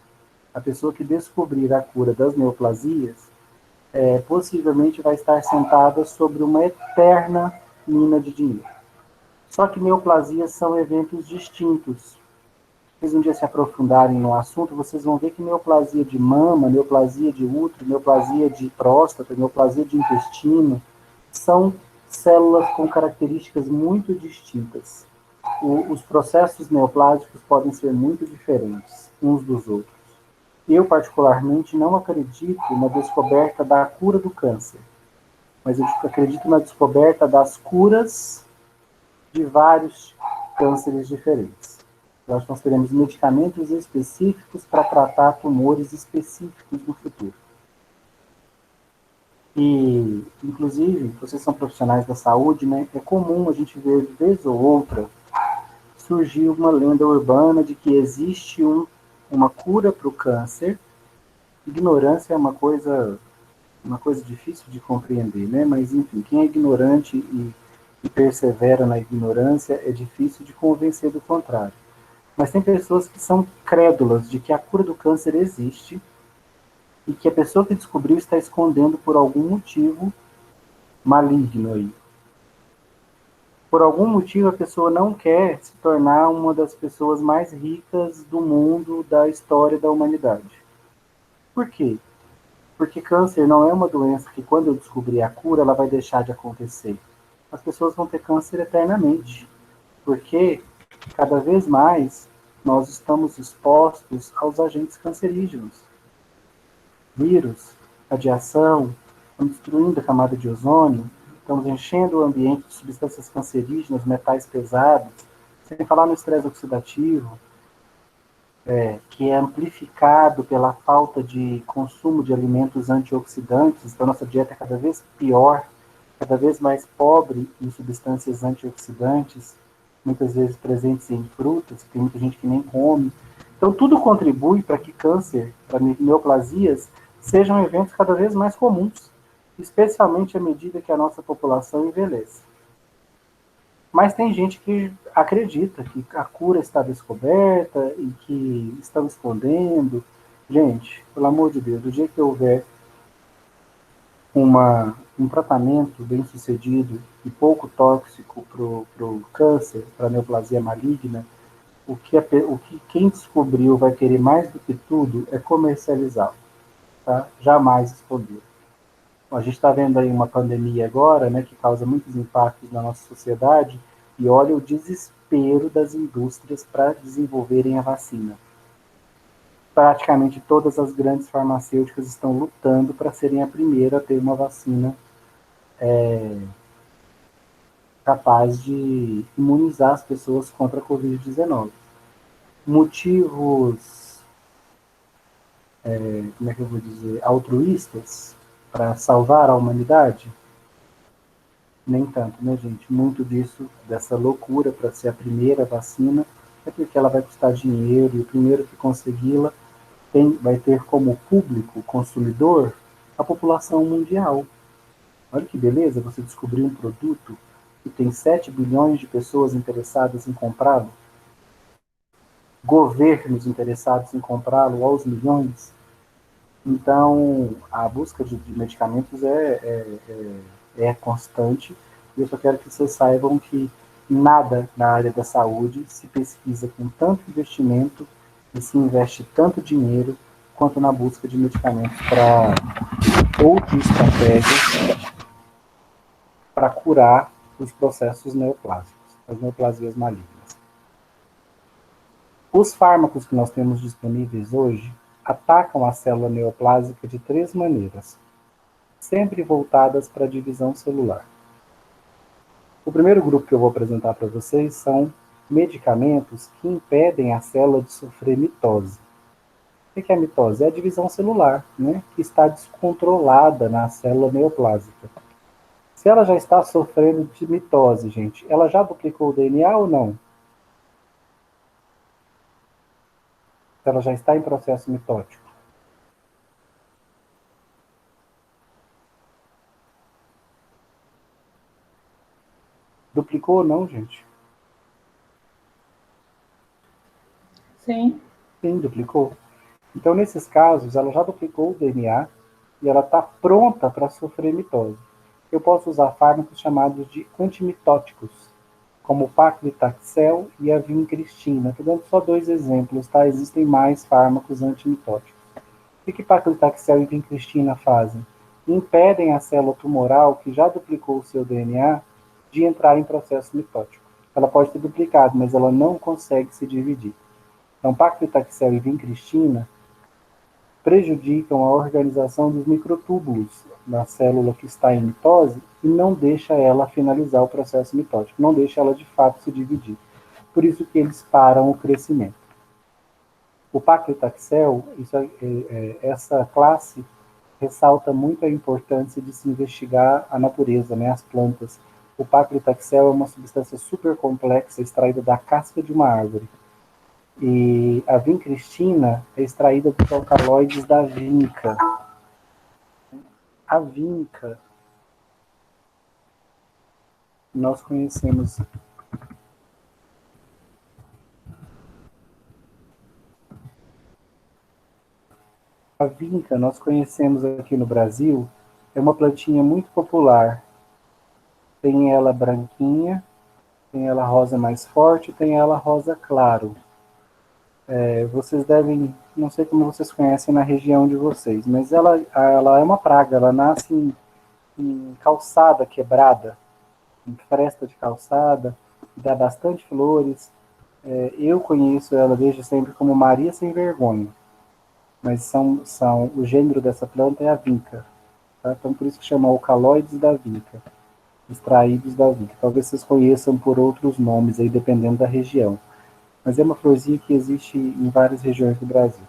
A pessoa que descobrir a cura das neoplasias possivelmente vai estar sentada sobre uma eterna mina de dinheiro. Só que neoplasias são eventos distintos. Se vocês um dia se aprofundarem no assunto, vocês vão ver que neoplasia de mama, neoplasia de útero, neoplasia de próstata, neoplasia de intestino, são células com características muito distintas. Os processos neoplásicos podem ser muito diferentes uns dos outros. Eu, particularmente, não acredito na descoberta da cura do câncer, mas eu acredito na descoberta das curas de vários cânceres diferentes. Nós teremos medicamentos específicos para tratar tumores específicos no futuro. E, inclusive, vocês são profissionais da saúde, né? É comum a gente ver, de vez ou outra, surgir uma lenda urbana de que existe uma cura para o câncer. Ignorância é uma coisa difícil de compreender, né? Mas, enfim, quem é ignorante e persevera na ignorância é difícil de convencer do contrário. Mas tem pessoas que são crédulas de que a cura do câncer existe e que a pessoa que descobriu está escondendo por algum motivo maligno aí. Por algum motivo a pessoa não quer se tornar uma das pessoas mais ricas do mundo, da história da humanidade. Por quê? Porque câncer não é uma doença que quando eu descobrir a cura ela vai deixar de acontecer. As pessoas vão ter câncer eternamente. Porque cada vez mais nós estamos expostos aos agentes cancerígenos. Vírus, radiação, estamos destruindo a camada de ozônio, estamos enchendo o ambiente de substâncias cancerígenas, metais pesados, sem falar no estresse oxidativo, que é amplificado pela falta de consumo de alimentos antioxidantes. Então, nossa dieta é cada vez pior, cada vez mais pobre em substâncias antioxidantes, muitas vezes presentes em frutas, tem muita gente que nem come. Então, tudo contribui para que câncer, para neoplasias, sejam eventos cada vez mais comuns, especialmente à medida que a nossa população envelhece. Mas tem gente que acredita que a cura está descoberta e que estão escondendo. Gente, pelo amor de Deus, o dia que houver um tratamento bem sucedido e pouco tóxico para o câncer, para a neoplasia maligna, quem descobriu vai querer mais do que tudo é comercializar, tá? Jamais esconder. A gente está vendo aí uma pandemia agora, né, que causa muitos impactos na nossa sociedade, e olha o desespero das indústrias para desenvolverem a vacina. Praticamente todas as grandes farmacêuticas estão lutando para serem a primeira a ter uma vacina capaz de imunizar as pessoas contra a Covid-19. Motivos, como é que eu vou dizer, altruístas para salvar a humanidade? Nem tanto, né, gente? Muito dessa loucura para ser a primeira vacina, é porque ela vai custar dinheiro, e o primeiro que consegui-la vai ter como público consumidor a população mundial. Olha que beleza, você descobrir um produto que tem 7 bilhões de pessoas interessadas em comprá-lo, governos interessados em comprá-lo aos milhões. Então, a busca de medicamentos é constante, e eu só quero que vocês saibam que nada na área da saúde se pesquisa com tanto investimento e se investe tanto dinheiro quanto na busca de medicamentos ou de estratégias para curar os processos neoplásicos, as neoplasias malignas. Os fármacos que nós temos disponíveis hoje atacam a célula neoplásica de 3 maneiras, sempre voltadas para a divisão celular. O primeiro grupo que eu vou apresentar para vocês são medicamentos que impedem a célula de sofrer mitose. O que é a mitose? É a divisão celular, né, que está descontrolada na célula neoplásica. Se ela já está sofrendo de mitose, gente, ela já duplicou o DNA ou não? Se ela já está em processo mitótico. Duplicou ou não, gente? Sim. Sim, duplicou. Então, nesses casos, ela já duplicou o DNA e ela está pronta para sofrer mitose. Eu posso usar fármacos chamados de antimitóticos, como o paclitaxel e a vincristina. Estou dando só 2 exemplos, tá? Existem mais fármacos antimitóticos. O que paclitaxel e vincristina fazem? Impedem a célula tumoral, que já duplicou o seu DNA, de entrar em processo mitótico. Ela pode ter duplicado, mas ela não consegue se dividir. Então, paclitaxel e vincristina prejudicam a organização dos microtúbulos na célula que está em mitose e não deixa ela finalizar o processo mitótico, não deixa ela de fato se dividir. Por isso que eles param o crescimento. O paclitaxel, essa classe ressalta muito a importância de se investigar a natureza, né, as plantas. O paclitaxel é uma substância super complexa extraída da casca de uma árvore. E a vincristina é extraída dos alcaloides da vinca. A vinca, nós conhecemos aqui no Brasil, é uma plantinha muito popular. Tem ela branquinha, tem ela rosa mais forte, tem ela rosa claro. Vocês devem, não sei como vocês conhecem na região de vocês, mas ela é uma praga, ela nasce em calçada quebrada, em fresta de calçada, dá bastante flores. Eu conheço ela desde sempre como Maria Sem Vergonha, mas o gênero dessa planta é a vinca, tá? Então por isso que chama alcaloides da vinca, extraídos da vinca. Talvez vocês conheçam por outros nomes aí, dependendo da região. Mas é uma florzinha que existe em várias regiões do Brasil.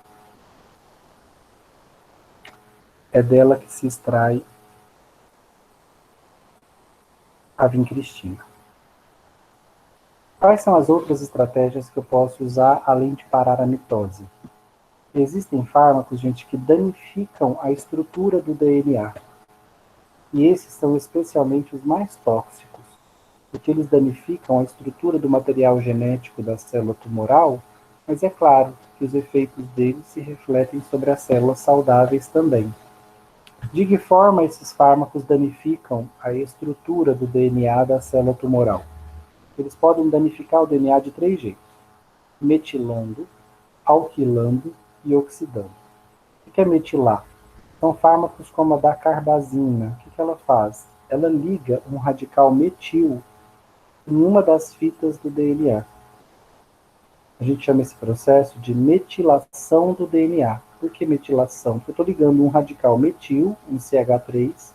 É dela que se extrai a vincristina. Quais são as outras estratégias que eu posso usar além de parar a mitose? Existem fármacos, gente, que danificam a estrutura do DNA. E esses são especialmente os mais tóxicos, porque eles danificam a estrutura do material genético da célula tumoral, mas é claro que os efeitos deles se refletem sobre as células saudáveis também. De que forma esses fármacos danificam a estrutura do DNA da célula tumoral? Eles podem danificar o DNA de 3 jeitos: metilando, alquilando e oxidando. O que é metilar? São fármacos como a dacarbazina. O que ela faz? Ela liga um radical metil em uma das fitas do DNA. A gente chama esse processo de metilação do DNA. Por que metilação? Porque eu estou ligando um radical metil, um CH3,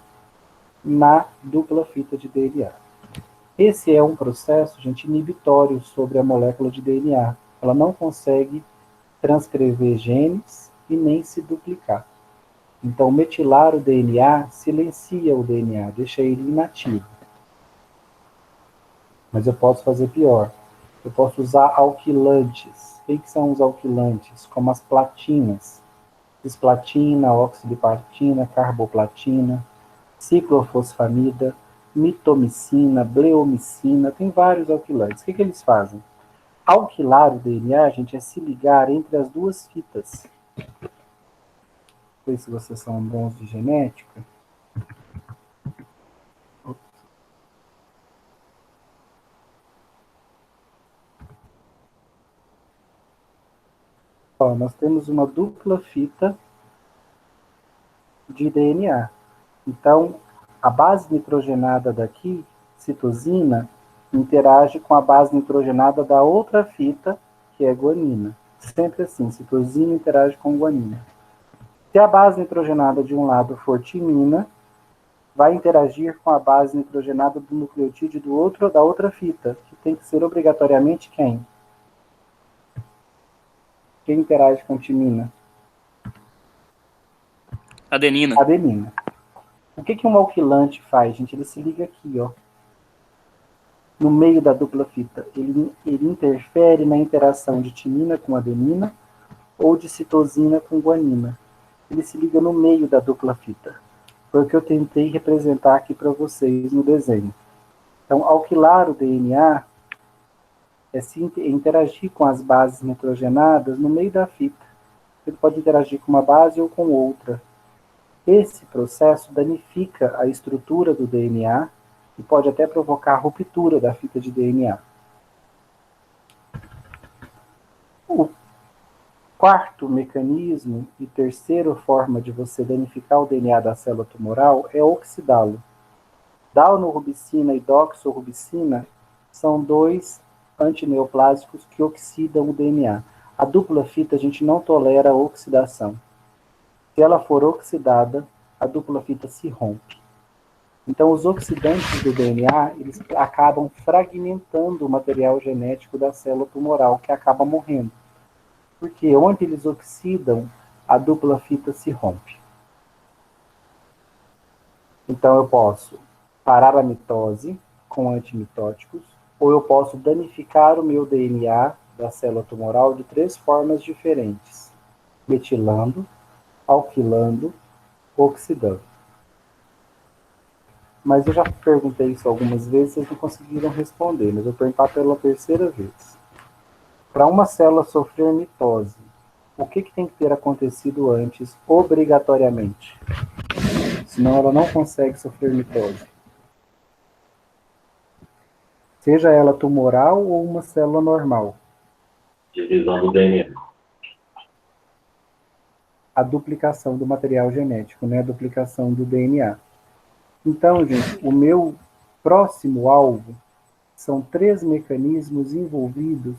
na dupla fita de DNA. Esse é um processo, gente, inibitório sobre a molécula de DNA. Ela não consegue transcrever genes e nem se duplicar. Então, metilar o DNA silencia o DNA, deixa ele inativo. Mas eu posso fazer pior. Eu posso usar alquilantes. O que são os alquilantes? Como as platinas. Cisplatina, oxibipartina, carboplatina, ciclofosfamida, mitomicina, bleomicina, tem vários alquilantes. O que eles fazem? Alquilar o DNA, gente, é se ligar entre as 2 fitas. Não sei se vocês são bons de genética. Ó, nós temos uma dupla fita de DNA. Então, a base nitrogenada daqui, citosina, interage com a base nitrogenada da outra fita, que é guanina. Sempre assim, citosina interage com guanina. Se a base nitrogenada de um lado for timina, vai interagir com a base nitrogenada do nucleotídeo da outra fita, que tem que ser obrigatoriamente quem? Quem interage com timina? Adenina. Adenina. O que um alquilante faz, gente? Ele se liga aqui, ó, no meio da dupla fita. Ele interfere na interação de timina com adenina ou de citosina com guanina. Ele se liga no meio da dupla fita. Foi o que eu tentei representar aqui para vocês no desenho. Então, alquilar o DNA é interagir com as bases nitrogenadas no meio da fita. Ele pode interagir com uma base ou com outra. Esse processo danifica a estrutura do DNA e pode até provocar a ruptura da fita de DNA. O quarto mecanismo e terceira forma de você danificar o DNA da célula tumoral é oxidá-lo. Daunorubicina e doxorubicina são dois antineoplásicos que oxidam o DNA. A dupla fita a gente não tolera a oxidação. Se ela for oxidada, a dupla fita se rompe. Então, os oxidantes do DNA, eles acabam fragmentando o material genético da célula tumoral, que acaba morrendo. Porque onde eles oxidam, a dupla fita se rompe. Então, eu posso parar a mitose com antimitóticos, ou eu posso danificar o meu DNA da célula tumoral de 3 formas diferentes: metilando, alquilando, oxidando. Mas eu já perguntei isso algumas vezes, vocês não conseguiram responder, mas eu vou perguntar pela terceira vez. Para uma célula sofrer mitose, o que tem que ter acontecido antes, obrigatoriamente? Senão ela não consegue sofrer mitose. Seja ela tumoral ou uma célula normal. Divisão do DNA. A duplicação do material genético, né? A duplicação do DNA. Então, gente, o meu próximo alvo são 3 mecanismos envolvidos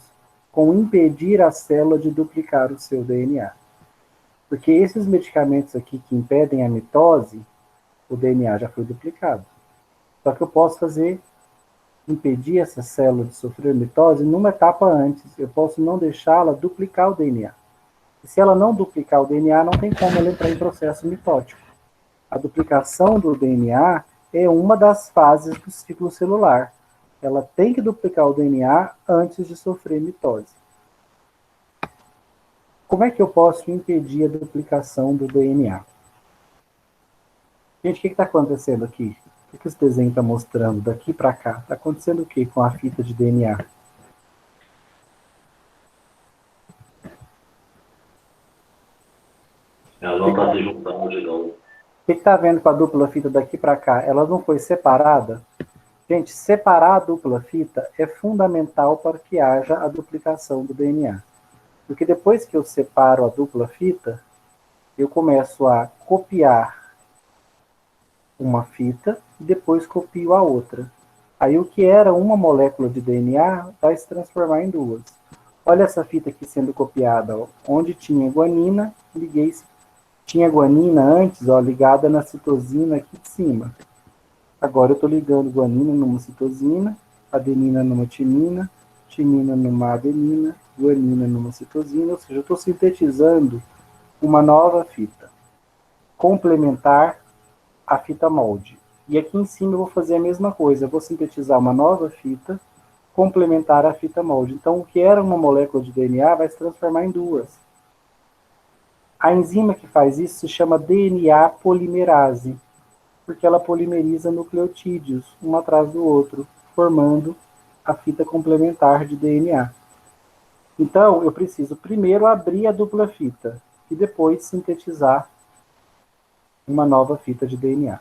com impedir a célula de duplicar o seu DNA. Porque esses medicamentos aqui que impedem a mitose, o DNA já foi duplicado. Só que eu posso impedir essa célula de sofrer mitose numa etapa antes. Eu posso não deixá-la duplicar o DNA. E se ela não duplicar o DNA, não tem como ela entrar em processo mitótico. A duplicação do DNA é uma das fases do ciclo celular. Ela tem que duplicar o DNA antes de sofrer mitose. Como é que eu posso impedir a duplicação do DNA? Gente, o que está acontecendo aqui? O que esse desenho está mostrando daqui para cá? Está acontecendo o que com a fita de DNA? Ela não está se juntando de novo. O que está vendo com a dupla fita daqui para cá? Ela não foi separada? Gente, separar a dupla fita é fundamental para que haja a duplicação do DNA. Porque depois que eu separo a dupla fita, eu começo a copiar uma fita e depois copio a outra. Aí o que era uma molécula de DNA vai se transformar em 2. Olha essa fita aqui sendo copiada, ó. Onde tinha guanina, tinha guanina antes, ó, ligada na citosina aqui de cima. Agora eu estou ligando guanina numa citosina, adenina numa timina, timina numa adenina, guanina numa citosina, ou seja, eu estou sintetizando uma nova fita, complementar a fita molde. E aqui em cima eu vou fazer a mesma coisa, eu vou sintetizar uma nova fita, complementar a fita molde. Então, o que era uma molécula de DNA vai se transformar em 2. A enzima que faz isso se chama DNA polimerase, porque ela polimeriza nucleotídeos, um atrás do outro, formando a fita complementar de DNA. Então, eu preciso primeiro abrir a dupla fita e depois sintetizar uma nova fita de DNA.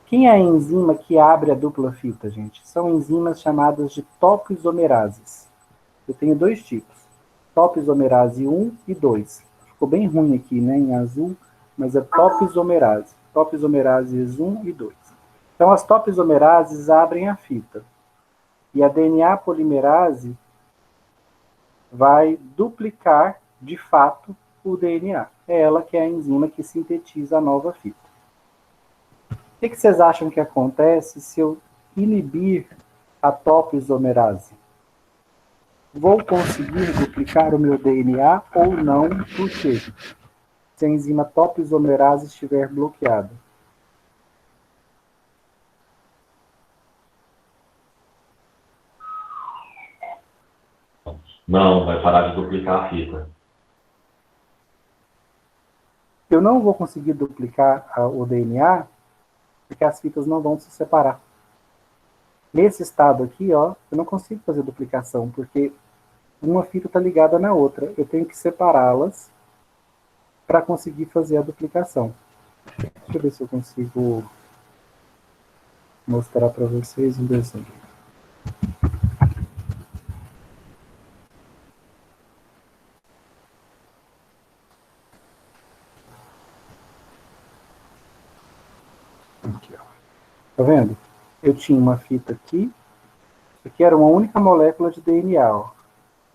Quem é a enzima que abre a dupla fita, gente? São enzimas chamadas de topoisomerases. Eu tenho 2 tipos, topoisomerase 1 e 2. Ficou bem ruim aqui, né, em azul, mas é topoisomerase. Topoisomerases 1 e 2. Então, as topoisomerases abrem a fita. E a DNA polimerase vai duplicar, de fato, o DNA. É ela que é a enzima que sintetiza a nova fita. que vocês acham que acontece se eu inibir a topoisomerase? Vou conseguir duplicar o meu DNA ou não? Por quê? Se a enzima topoisomerase estiver bloqueada. Não, vai parar de duplicar a fita. Eu não vou conseguir duplicar o DNA porque as fitas não vão se separar. Nesse estado aqui, ó, eu não consigo fazer duplicação, porque uma fita está ligada na outra. Eu tenho que separá-las para conseguir fazer a duplicação. Deixa eu ver se eu consigo mostrar para vocês um desenho. Aqui, ó. Tá vendo? Eu tinha uma fita aqui. Isso aqui era uma única molécula de DNA. Ó.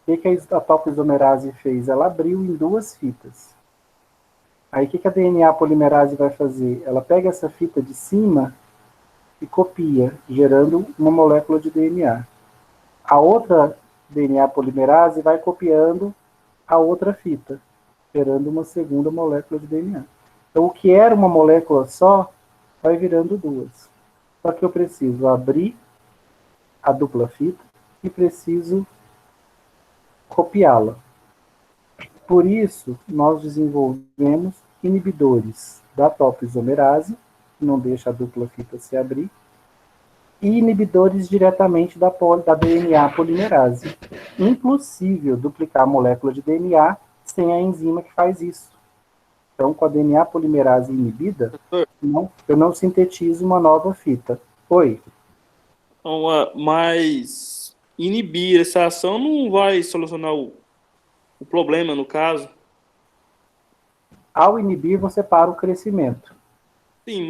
O que a topoisomerase fez? Ela abriu em duas fitas. Aí o que a DNA polimerase vai fazer? Ela pega essa fita de cima e copia, gerando uma molécula de DNA. A outra DNA polimerase vai copiando a outra fita, gerando uma segunda molécula de DNA. Então, o que era uma molécula só, vai virando duas. Só que eu preciso abrir a dupla fita e preciso copiá-la. Por isso, nós desenvolvemos inibidores da topoisomerase, que não deixa a dupla fita se abrir, e inibidores diretamente da DNA polimerase. Impossível duplicar a molécula de DNA sem a enzima que faz isso. Então, com a DNA polimerase inibida, eu não sintetizo uma nova fita. Oi? Mas inibir essa ação não vai solucionar o problema, no caso? Ao inibir, você para o crescimento. Sim,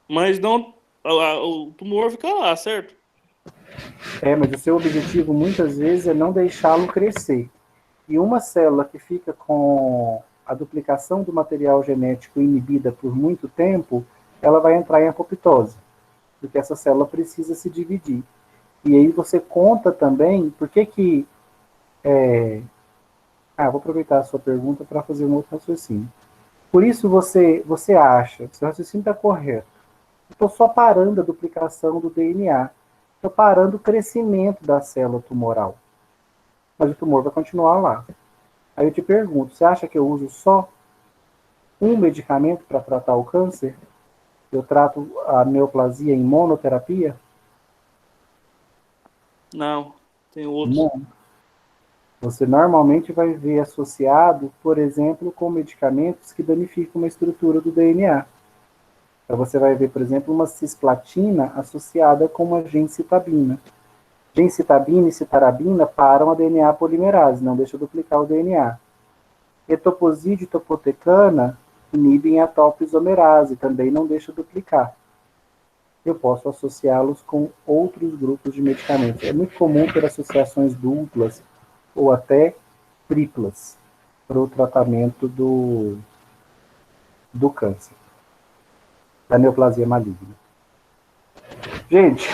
mas não o tumor fica lá, certo? Mas o seu objetivo, muitas vezes, é não deixá-lo crescer. E uma célula que fica com a duplicação do material genético inibida por muito tempo, ela vai entrar em apoptose, porque essa célula precisa se dividir. E aí você conta também, por que vou aproveitar a sua pergunta para fazer um outro raciocínio. Por isso você acha, seu raciocínio está correto. Eu estou só parando a duplicação do DNA. Estou parando o crescimento da célula tumoral. Mas o tumor vai continuar lá. Aí eu te pergunto, você acha que eu uso só um medicamento para tratar o câncer? Eu trato a neoplasia em monoterapia? Não, tem outros. Não. Você normalmente vai ver associado, por exemplo, com medicamentos que danificam a estrutura do DNA. Então você vai ver, por exemplo, uma cisplatina associada com uma gencitabina. Gencitabina e citarabina param a DNA polimerase, não deixa duplicar o DNA. Etoposide e topotecana inibem a topoisomerase, também não deixa duplicar. Eu posso associá-los com outros grupos de medicamentos. É muito comum ter associações duplas ou até triplas para o tratamento do câncer, da neoplasia maligna. Gente,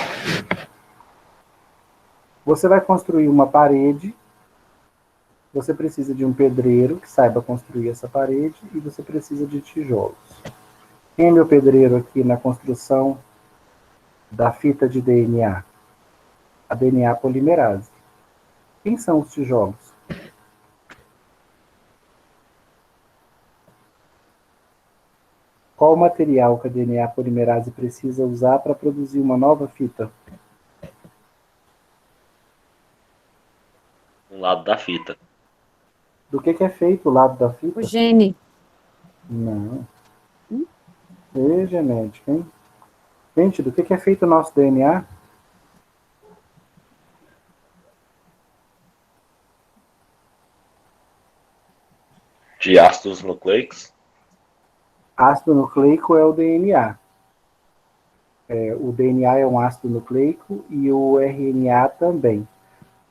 você vai construir uma parede, você precisa de um pedreiro que saiba construir essa parede e você precisa de tijolos. Quem é meu pedreiro aqui na construção da fita de DNA? A DNA polimerase. Quem são os tijolos? Qual o material que a DNA polimerase precisa usar para produzir uma nova fita? Um lado da fita. Do que é feito o lado da fita? O gene. Não. É genética, hein? Gente, do que é feito o nosso DNA? De ácidos nucleicos. Ácido nucleico é o DNA. O DNA é um ácido nucleico e o RNA também.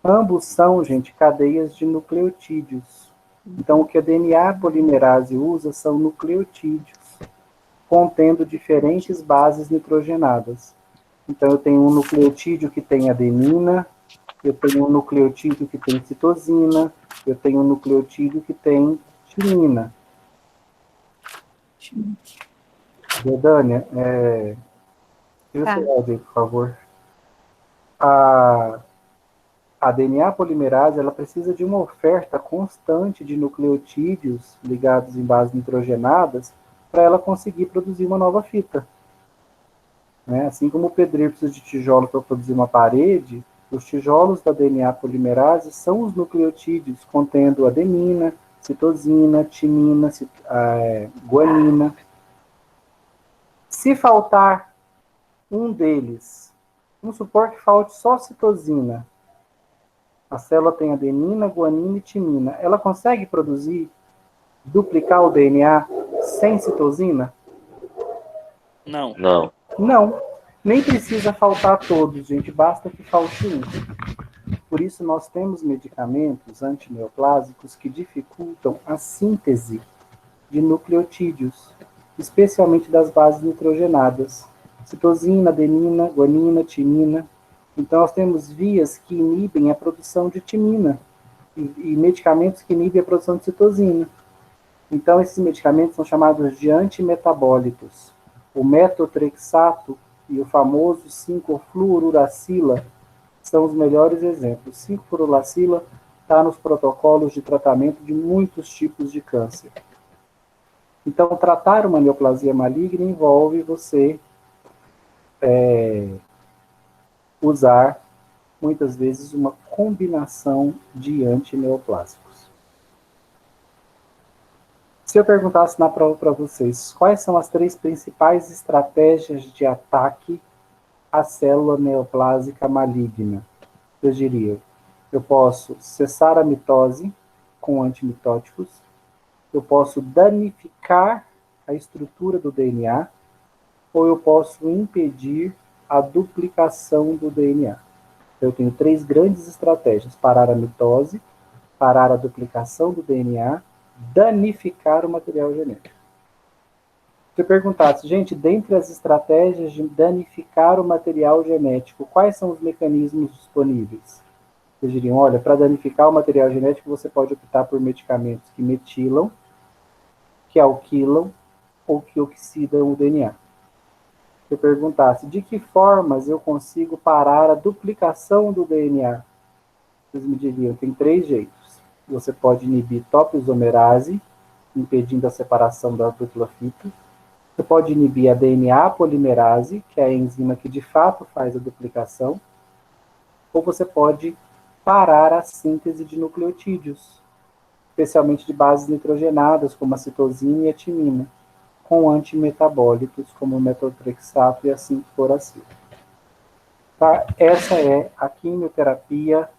Ambos são, gente, cadeias de nucleotídeos. Então, o que a DNA polimerase usa são nucleotídeos. contendo diferentes bases nitrogenadas. Então, eu tenho um nucleotídeo que tem adenina, eu tenho um nucleotídeo que tem citosina, eu tenho um nucleotídeo que tem timina. Jordânia, tira o seu áudio aí, por favor. A DNA polimerase, ela precisa de uma oferta constante de nucleotídeos ligados em bases nitrogenadas para ela conseguir produzir uma nova fita. Né? Assim como o pedreiro precisa de tijolo para produzir uma parede, os tijolos da DNA polimerase são os nucleotídeos contendo adenina, citosina, timina, guanina. Se faltar um deles, vamos supor que falte só citosina, a célula tem adenina, guanina e timina, ela consegue produzir, duplicar o DNA sem citosina? Não. Não. Não, nem precisa faltar todos, gente, basta que falte um. Por isso, nós temos medicamentos antineoplásicos que dificultam a síntese de nucleotídeos, especialmente das bases nitrogenadas. Citosina, adenina, guanina, timina. Então, nós temos vias que inibem a produção de timina e medicamentos que inibem a produção de citosina. Então, esses medicamentos são chamados de antimetabólitos. O metotrexato e o famoso 5-fluoruracila são os melhores exemplos. 5-fluoruracila está nos protocolos de tratamento de muitos tipos de câncer. Então, tratar uma neoplasia maligna envolve você usar, muitas vezes, uma combinação de antineoplásicos. Se eu perguntasse na prova para vocês, quais são as 3 principais estratégias de ataque à célula neoplásica maligna? Eu diria, eu posso cessar a mitose com antimitóticos, eu posso danificar a estrutura do DNA, ou eu posso impedir a duplicação do DNA. Eu tenho 3 grandes estratégias: parar a mitose, parar a duplicação do DNA, danificar o material genético. Se eu perguntasse, gente, dentre as estratégias de danificar o material genético, quais são os mecanismos disponíveis? Vocês diriam, olha, para danificar o material genético, você pode optar por medicamentos que metilam, que alquilam ou que oxidam o DNA. Se eu perguntasse, de que formas eu consigo parar a duplicação do DNA? Vocês me diriam, tem 3 jeitos. Você pode inibir topoisomerase, impedindo a separação da dupla fita. Você pode inibir a DNA polimerase, que é a enzima que de fato faz a duplicação. Ou você pode parar a síntese de nucleotídeos, especialmente de bases nitrogenadas, como a citosina e a timina, com antimetabólitos, como o metotrexato e a 5-fluoracila. Tá? Essa é a quimioterapia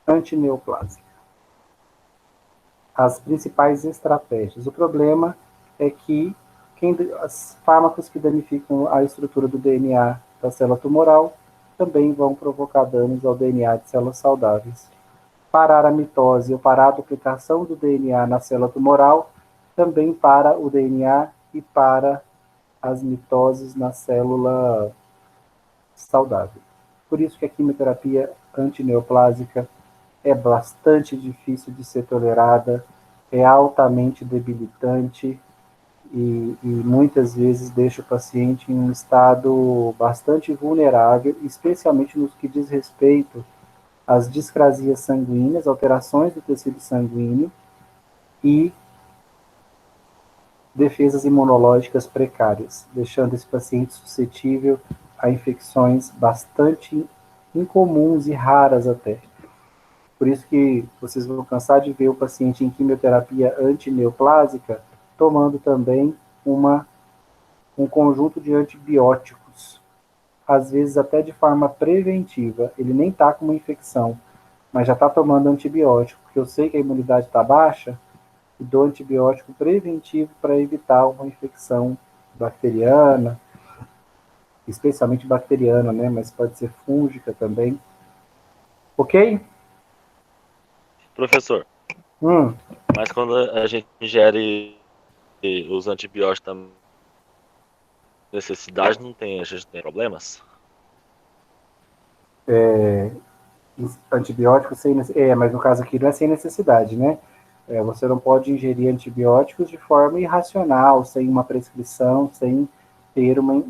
antineoplásica. As principais estratégias. O problema é que os fármacos que danificam a estrutura do DNA da célula tumoral também vão provocar danos ao DNA de células saudáveis. Parar a mitose ou parar a duplicação do DNA na célula tumoral também para o DNA e para as mitoses na célula saudável. Por isso que a quimioterapia antineoplásica é bastante difícil de ser tolerada, é altamente debilitante e muitas vezes deixa o paciente em um estado bastante vulnerável, especialmente no que diz respeito às discrasias sanguíneas, alterações do tecido sanguíneo e defesas imunológicas precárias, deixando esse paciente suscetível a infecções bastante incomuns e raras até. Por isso que vocês vão cansar de ver o paciente em quimioterapia antineoplásica tomando também um conjunto de antibióticos, às vezes até de forma preventiva. Ele nem está com uma infecção, mas já está tomando antibiótico, porque eu sei que a imunidade está baixa, e dou antibiótico preventivo para evitar uma infecção bacteriana, especialmente bacteriana, né? Mas pode ser fúngica também. Ok? Professor, mas quando a gente ingere os antibióticos necessidade não tem, a gente tem problemas? Antibióticos sem necessidade. Mas no caso aqui não é sem necessidade, né? Você não pode ingerir antibióticos de forma irracional, sem uma prescrição, sem ter um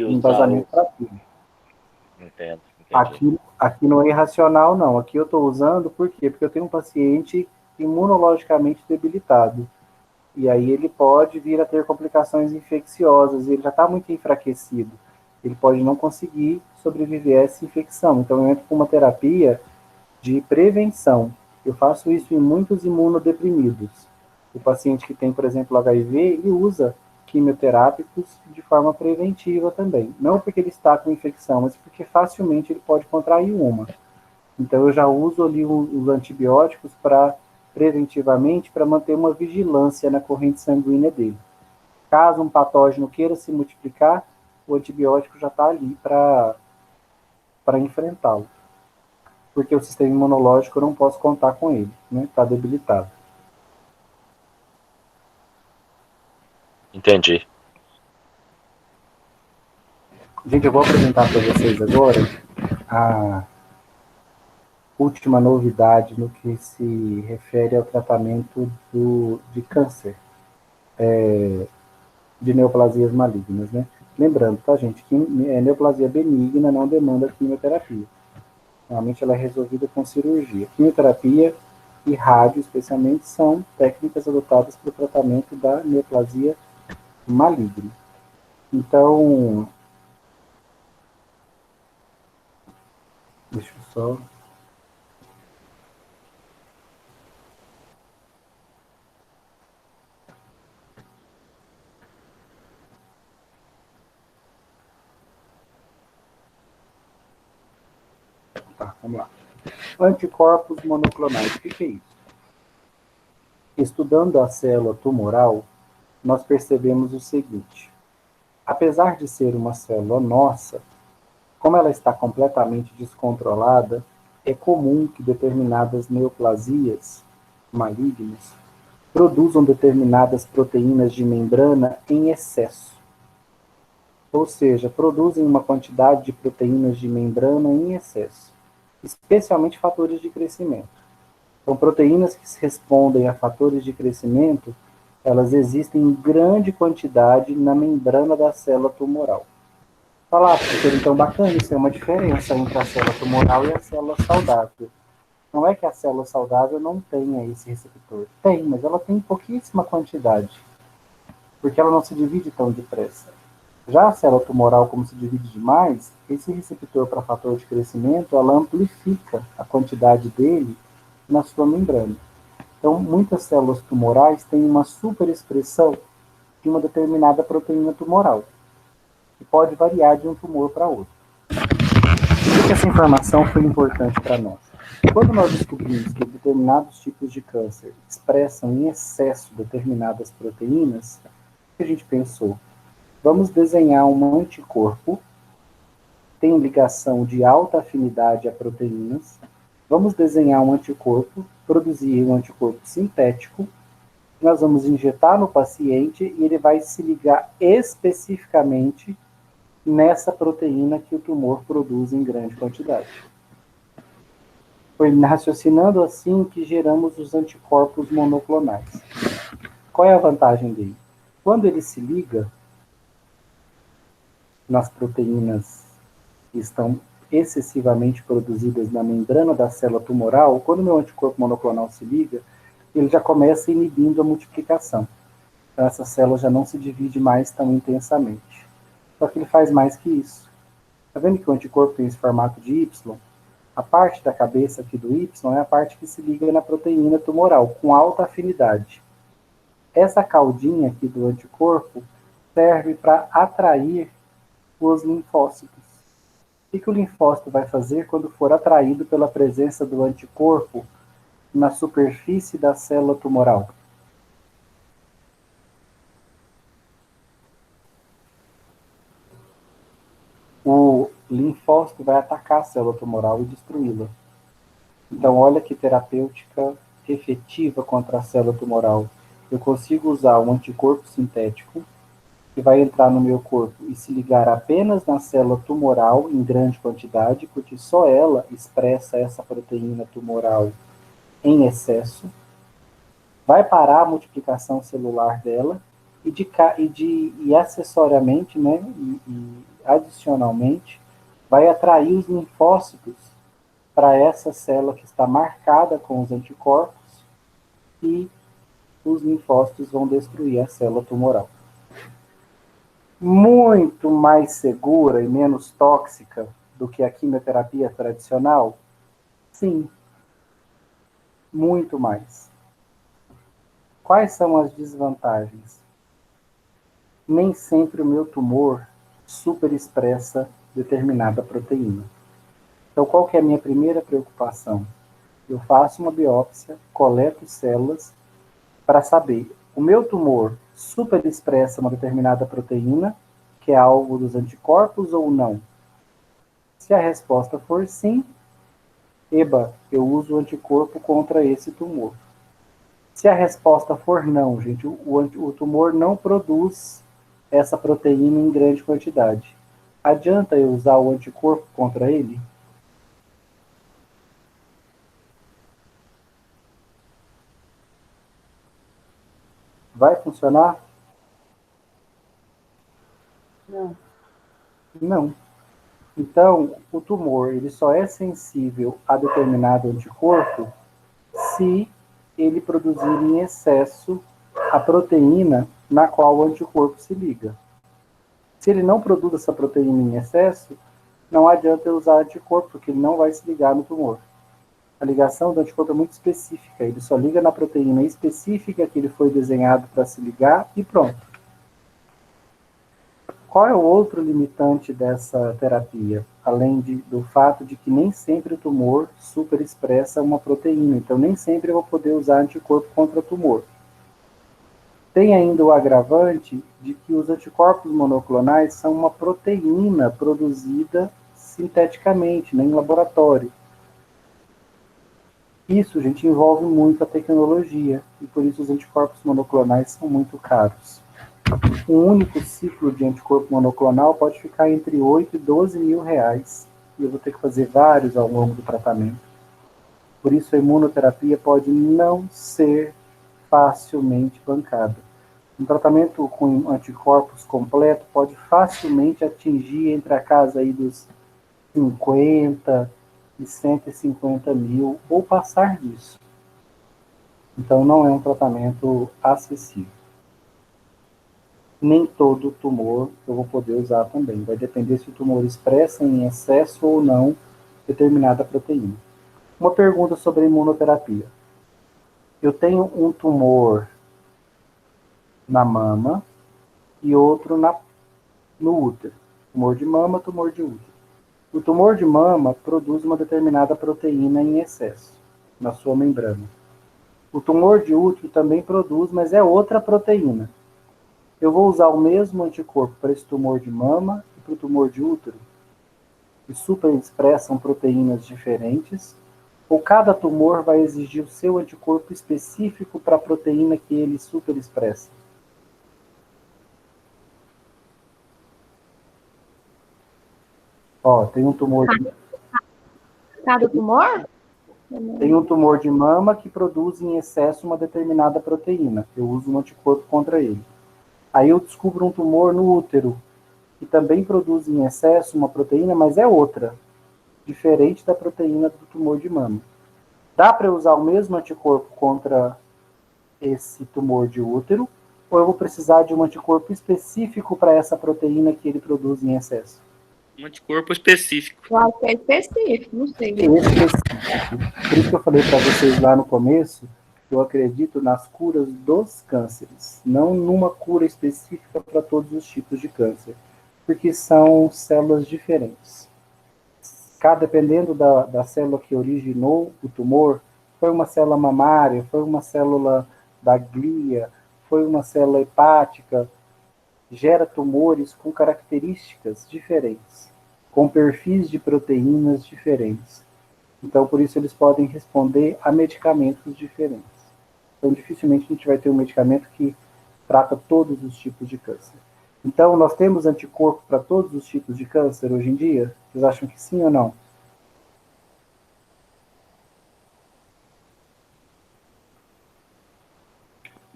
embasamento para aquilo. Entendo, entendi. Aqui não é irracional, não. Aqui eu estou usando, por quê? Porque eu tenho um paciente imunologicamente debilitado. E aí ele pode vir a ter complicações infecciosas, ele já está muito enfraquecido. Ele pode não conseguir sobreviver a essa infecção. Então eu entro com uma terapia de prevenção. Eu faço isso em muitos imunodeprimidos. O paciente que tem, por exemplo, HIV, ele usa quimioterápicos de forma preventiva também. Não porque ele está com infecção, mas porque facilmente ele pode contrair uma. Então eu já uso ali os antibióticos preventivamente para manter uma vigilância na corrente sanguínea dele. Caso um patógeno queira se multiplicar, o antibiótico já está ali para enfrentá-lo. Porque o sistema imunológico eu não posso contar com ele, né? Está debilitado. Entendi. Gente, eu vou apresentar para vocês agora a última novidade no que se refere ao tratamento de câncer, de neoplasias malignas, né? Lembrando, tá, gente, que neoplasia benigna não demanda quimioterapia. Normalmente ela é resolvida com cirurgia. Quimioterapia e rádio, especialmente, são técnicas adotadas para o tratamento da neoplasia maligna. Então, deixa eu só... Tá, vamos lá. Anticorpos monoclonais. O que é isso? Estudando a célula tumoral, nós percebemos o seguinte. Apesar de ser uma célula nossa, como ela está completamente descontrolada, é comum que determinadas neoplasias malignas produzam determinadas proteínas de membrana em excesso. Ou seja, produzem uma quantidade de proteínas de membrana em excesso, especialmente fatores de crescimento. Então, proteínas que respondem a fatores de crescimento, elas existem em grande quantidade na membrana da célula tumoral. Falar, professor, então bacana, isso é uma diferença entre a célula tumoral e a célula saudável. Não é que a célula saudável não tenha esse receptor. Tem, mas ela tem pouquíssima quantidade, porque ela não se divide tão depressa. Já a célula tumoral, como se divide demais, esse receptor para fator de crescimento, ela amplifica a quantidade dele na sua membrana. Então, muitas células tumorais têm uma superexpressão de uma determinada proteína tumoral, que pode variar de um tumor para outro. Por que essa informação foi importante para nós? Quando nós descobrimos que determinados tipos de câncer expressam em excesso determinadas proteínas, o que a gente pensou? Vamos desenhar um anticorpo, tem ligação de alta afinidade a proteínas. Vamos desenhar um anticorpo, produzir um anticorpo sintético. Nós vamos injetar no paciente e ele vai se ligar especificamente nessa proteína que o tumor produz em grande quantidade. Foi raciocinando assim que geramos os anticorpos monoclonais. Qual é a vantagem dele? Quando ele se liga nas proteínas que estão excessivamente produzidas na membrana da célula tumoral, quando o meu anticorpo monoclonal se liga, ele já começa inibindo a multiplicação. Então essa célula já não se divide mais tão intensamente. Só que ele faz mais que isso. Está vendo que o anticorpo tem esse formato de Y? A parte da cabeça aqui do Y é a parte que se liga na proteína tumoral, com alta afinidade. Essa caudinha aqui do anticorpo serve para atrair os linfócitos. O que o linfócito vai fazer quando for atraído pela presença do anticorpo na superfície da célula tumoral? O linfócito vai atacar a célula tumoral e destruí-la. Então, olha que terapêutica efetiva contra a célula tumoral. Eu consigo usar um anticorpo sintético que vai entrar no meu corpo e se ligar apenas na célula tumoral em grande quantidade, porque só ela expressa essa proteína tumoral em excesso, vai parar a multiplicação celular dela e acessoriamente, né, e adicionalmente, vai atrair os linfócitos para essa célula que está marcada com os anticorpos e os linfócitos vão destruir a célula tumoral. Muito mais segura e menos tóxica do que a quimioterapia tradicional? Sim, muito mais. Quais são as desvantagens? Nem sempre o meu tumor superexpressa determinada proteína. Então, qual que é a minha primeira preocupação? Eu faço uma biópsia, coleto células para saber, o meu tumor superexpressa uma determinada proteína, que é alvo dos anticorpos ou não? Se a resposta for sim, eu uso o anticorpo contra esse tumor. Se a resposta for não, gente, o tumor não produz essa proteína em grande quantidade. Adianta eu usar o anticorpo contra ele? Vai funcionar? Não. Não. Então, o tumor ele só é sensível a determinado anticorpo se ele produzir em excesso a proteína na qual o anticorpo se liga. Se ele não produz essa proteína em excesso, não adianta eu usar anticorpo, porque ele não vai se ligar no tumor. A ligação do anticorpo é muito específica, ele só liga na proteína específica que ele foi desenhado para se ligar e pronto. Qual é o outro limitante dessa terapia? Além do fato de que nem sempre o tumor superexpressa uma proteína, então nem sempre eu vou poder usar anticorpo contra o tumor. Tem ainda o agravante de que os anticorpos monoclonais são uma proteína produzida sinteticamente, né, em laboratório. Isso, gente, envolve muito a tecnologia, e por isso os anticorpos monoclonais são muito caros. Um único ciclo de anticorpo monoclonal pode ficar entre 8 e 12 mil reais, e eu vou ter que fazer vários ao longo do tratamento. Por isso a imunoterapia pode não ser facilmente bancada. Um tratamento com anticorpos completo pode facilmente atingir entre a casa aí dos 50 e 150 mil, ou passar disso. Então não é um tratamento acessível. Nem todo tumor eu vou poder usar também. Vai depender se o tumor expressa em excesso ou não determinada proteína. Uma pergunta sobre a imunoterapia. Eu tenho um tumor na mama e outro no útero. Tumor de mama, tumor de útero. O tumor de mama produz uma determinada proteína em excesso na sua membrana. O tumor de útero também produz, mas é outra proteína. Eu vou usar o mesmo anticorpo para esse tumor de mama e para o tumor de útero, que superexpressam proteínas diferentes, ou cada tumor vai exigir o seu anticorpo específico para a proteína que ele superexpressa? Ó, tem um tumor de... Cada tumor? Tem um tumor de mama que produz em excesso uma determinada proteína. Eu uso um anticorpo contra ele. Aí eu descubro um tumor no útero, que também produz em excesso uma proteína, mas é outra, diferente da proteína do tumor de mama. Dá para usar o mesmo anticorpo contra esse tumor de útero, ou eu vou precisar de um anticorpo específico para essa proteína que ele produz em excesso? Um anticorpo específico. Eu acho que é específico, não sei. Específico. Por isso que eu falei para vocês lá no começo, eu acredito nas curas dos cânceres, não numa cura específica para todos os tipos de câncer, porque são células diferentes. Dependendo da célula que originou o tumor, foi uma célula mamária, foi uma célula da glia, foi uma célula hepática, gera tumores com características diferentes, com perfis de proteínas diferentes. Então, por isso, eles podem responder a medicamentos diferentes. Então, dificilmente a gente vai ter um medicamento que trata todos os tipos de câncer. Então, nós temos anticorpo para todos os tipos de câncer hoje em dia? Vocês acham que sim ou não?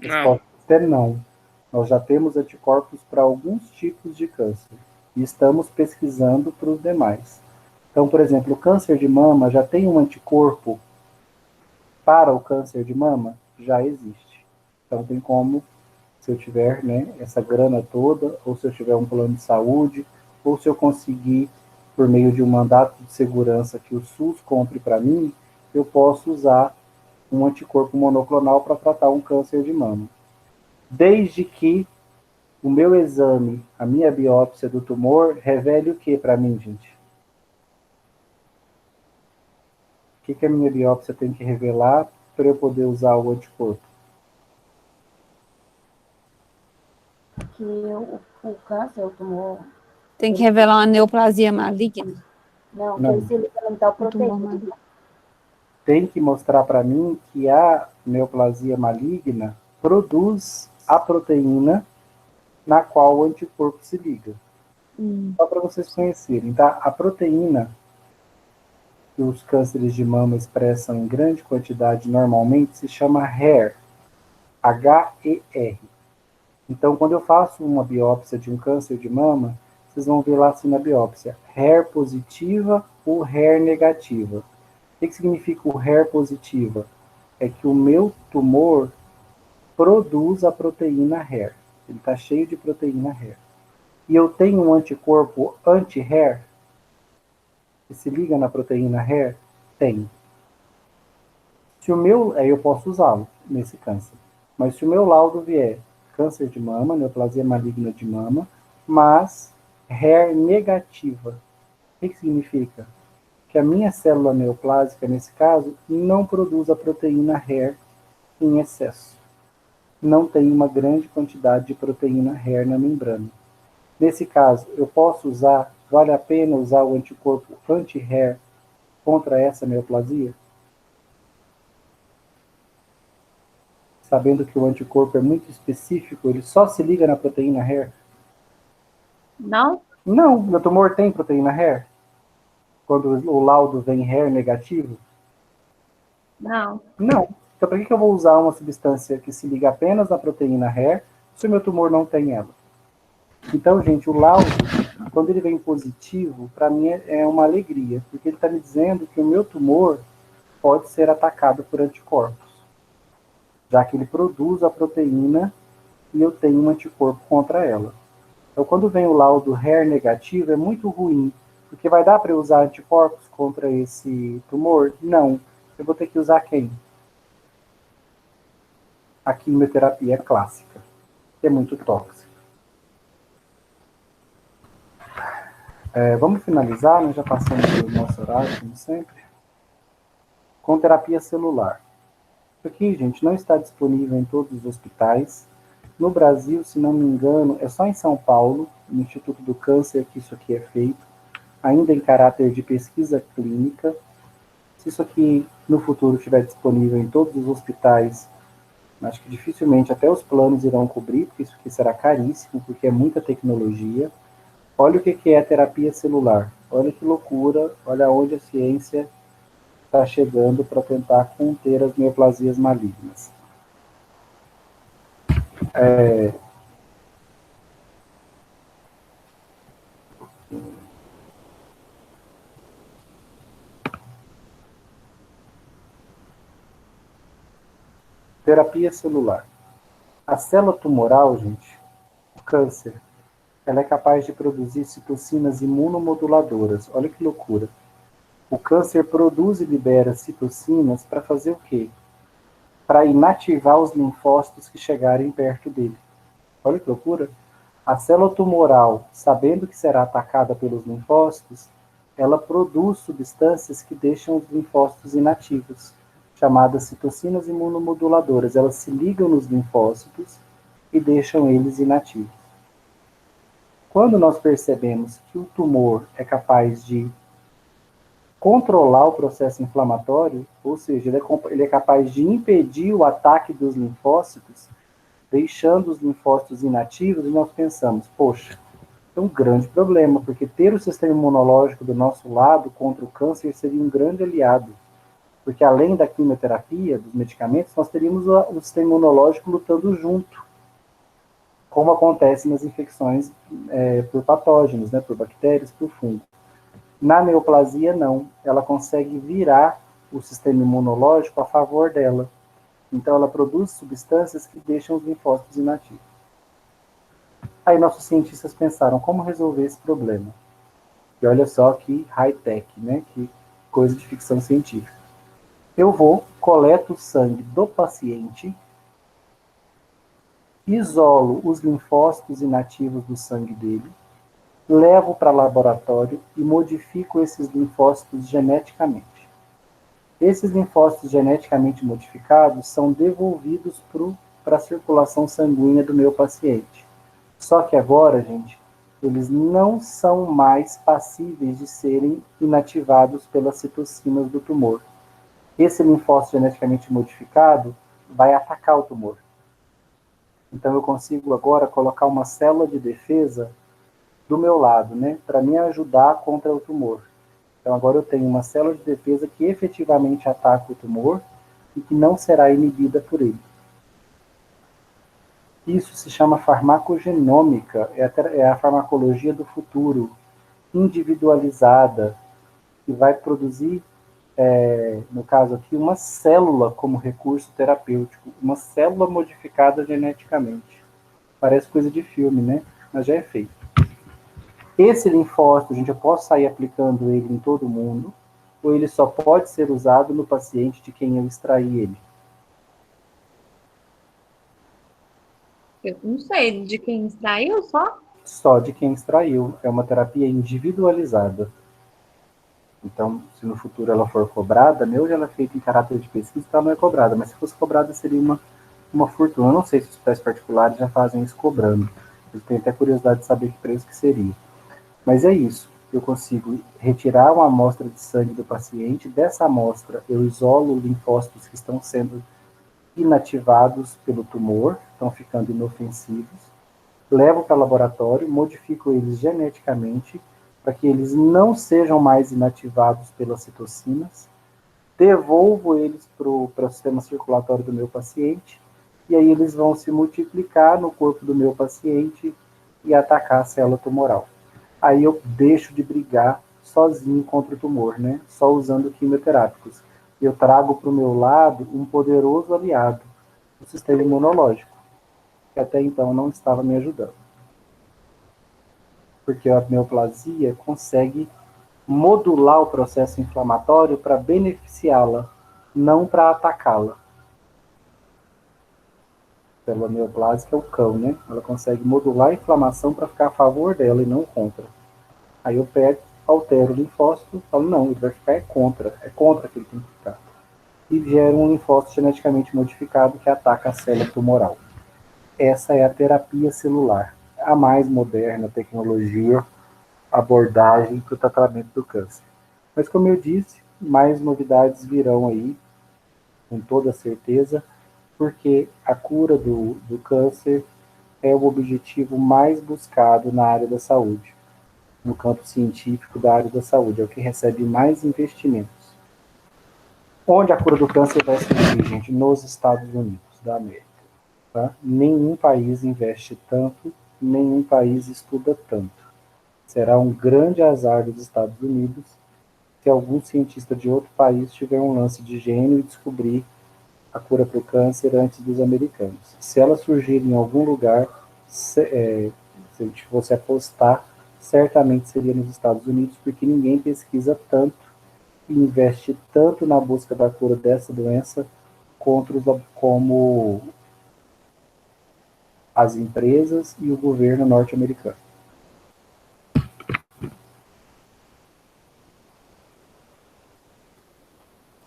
A Não. resposta é não. Nós já temos anticorpos para alguns tipos de câncer e estamos pesquisando para os demais. Então, por exemplo, o câncer de mama já tem um anticorpo para o câncer de mama? Já existe. Então, tem como, se eu tiver, né, essa grana toda, ou se eu tiver um plano de saúde, ou se eu conseguir, por meio de um mandato de segurança que o SUS compre para mim, eu posso usar um anticorpo monoclonal para tratar um câncer de mama. Desde que o meu exame, a minha biópsia do tumor, revele o que para mim, gente? O que a minha biópsia tem que revelar para eu poder usar o anticorpo? Que o câncer, o tumor, Tem que revelar uma neoplasia maligna. não, que Não. ele se liga em tal Um tumor proteína. maligno. Tem que mostrar para mim que a neoplasia maligna produz a proteína na qual o anticorpo se liga. Só para vocês conhecerem, tá? A proteína que os cânceres de mama expressam em grande quantidade normalmente se chama HER, H-E-R. Então, quando eu faço uma biópsia de um câncer de mama, vocês vão ver lá assim na biópsia, HER positiva ou HER negativa. O que significa o HER positiva? É que o meu tumor produz a proteína HER. Ele está cheio de proteína HER. E eu tenho um anticorpo anti-HER que se liga na proteína HER? Tem. Se o meu, aí eu posso usá-lo nesse câncer. Mas se o meu laudo vier câncer de mama, neoplasia maligna de mama, mas HER negativa, o que significa? Que a minha célula neoplásica, nesse caso, não produz a proteína HER em excesso. Não tem uma grande quantidade de proteína HER na membrana. Nesse caso, eu posso usar, vale a pena usar o anticorpo anti-HER contra essa neoplasia? Sabendo que o anticorpo é muito específico, ele só se liga na proteína HER? Não? Não, meu tumor tem proteína HER? Quando o laudo vem HER negativo? Não. Não. Então, para que eu vou usar uma substância que se liga apenas na proteína HER se o meu tumor não tem ela? Então, gente, o laudo, quando ele vem positivo, para mim é uma alegria, porque ele está me dizendo que o meu tumor pode ser atacado por anticorpos, já que ele produz a proteína e eu tenho um anticorpo contra ela. Então, quando vem o laudo HER negativo, é muito ruim, porque vai dar para eu usar anticorpos contra esse tumor? Não. Eu vou ter que usar quem? A quimioterapia clássica, que é muito tóxica. Vamos finalizar, nós já passamos do nosso horário, como sempre, com terapia celular. Isso aqui, gente, não está disponível em todos os hospitais. No Brasil, se não me engano, é só em São Paulo, no Instituto do Câncer, que isso aqui é feito, ainda em caráter de pesquisa clínica. Se isso aqui no futuro estiver disponível em todos os hospitais, acho que dificilmente até os planos irão cobrir, porque isso aqui será caríssimo, porque é muita tecnologia. Olha o que é terapia celular. Olha que loucura, olha onde a ciência está chegando para tentar conter as neoplasias malignas. Terapia celular. A célula tumoral, gente, o câncer, ela é capaz de produzir citocinas imunomoduladoras. Olha que loucura. O câncer produz e libera citocinas para fazer o quê? Para inativar os linfócitos que chegarem perto dele. Olha que loucura. A célula tumoral, sabendo que será atacada pelos linfócitos, ela produz substâncias que deixam os linfócitos inativos, chamadas citocinas imunomoduladoras. Elas se ligam nos linfócitos e deixam eles inativos. Quando nós percebemos que o tumor é capaz de controlar o processo inflamatório, ou seja, ele é capaz de impedir o ataque dos linfócitos, deixando os linfócitos inativos, e nós pensamos, poxa, é um grande problema, porque ter o sistema imunológico do nosso lado contra o câncer seria um grande aliado, porque além da quimioterapia, dos medicamentos, nós teríamos o sistema imunológico lutando junto, como acontece nas infecções por patógenos, né, por bactérias, por fungo. Na neoplasia, não. Ela consegue virar o sistema imunológico a favor dela. Então, ela produz substâncias que deixam os linfócitos inativos. Aí, nossos cientistas pensaram como resolver esse problema. E olha só que high-tech, né? Que coisa de ficção científica. Eu vou, coleto o sangue do paciente, isolo os linfócitos inativos do sangue dele, levo para laboratório e modifico esses linfócitos geneticamente. Esses linfócitos geneticamente modificados são devolvidos para a circulação sanguínea do meu paciente. Só que agora, gente, eles não são mais passíveis de serem inativados pelas citocinas do tumor. Esse linfócito geneticamente modificado vai atacar o tumor. Então eu consigo agora colocar uma célula de defesa do meu lado, né, para me ajudar contra o tumor. Então agora eu tenho uma célula de defesa que efetivamente ataca o tumor e que não será inibida por ele. Isso se chama farmacogenômica, é a farmacologia do futuro, individualizada, que vai produzir, no caso aqui, uma célula como recurso terapêutico, uma célula modificada geneticamente. Parece coisa de filme, né? Mas já é feito. Esse linfócito, gente, eu posso sair aplicando ele em todo mundo, ou ele só pode ser usado no paciente de quem eu extraí ele? Eu não sei de quem extraiu só. Só de quem extraiu. É uma terapia individualizada. Então, se no futuro ela for cobrada, hoje ela é feita em caráter de pesquisa, ela não é cobrada, mas se fosse cobrada seria uma fortuna. Eu não sei se os hospitais particulares já fazem isso cobrando. Eu tenho até curiosidade de saber que preço que seria. Mas é isso. Eu consigo retirar uma amostra de sangue do paciente. Dessa amostra, eu isolo linfócitos que estão sendo inativados pelo tumor, estão ficando inofensivos. Levo para o laboratório, modifico eles geneticamente para que eles não sejam mais inativados pelas citocinas. Devolvo eles para o sistema circulatório do meu paciente. E aí eles vão se multiplicar no corpo do meu paciente e atacar a célula tumoral. Aí eu deixo de brigar sozinho contra o tumor, né? Só usando quimioterápicos. Eu trago para o meu lado um poderoso aliado, o sistema imunológico, que até então não estava me ajudando. Porque a neoplasia consegue modular o processo inflamatório para beneficiá-la, não para atacá-la. Pela neoplásica é o cão, né? Ela consegue modular a inflamação para ficar a favor dela e não contra. Aí eu pego, altero o linfócito, falo, não, ele vai ficar contra que ele tem que ficar. E gera um linfócito geneticamente modificado que ataca a célula tumoral. Essa é a terapia celular, a mais moderna tecnologia, abordagem para o tratamento do câncer. Mas como eu disse, mais novidades virão aí, com toda certeza, porque a cura do câncer é o objetivo mais buscado na área da saúde, no campo científico da área da saúde, é o que recebe mais investimentos. Onde a cura do câncer vai surgir, gente? Nos Estados Unidos da América. Tá? Nenhum país investe tanto, nenhum país estuda tanto. Será um grande azar dos Estados Unidos se algum cientista de outro país tiver um lance de gênio e descobrir a cura para o câncer antes dos americanos. Se ela surgir em algum lugar, se a gente fosse apostar, certamente seria nos Estados Unidos, porque ninguém pesquisa tanto e investe tanto na busca da cura dessa doença como as empresas e o governo norte-americano.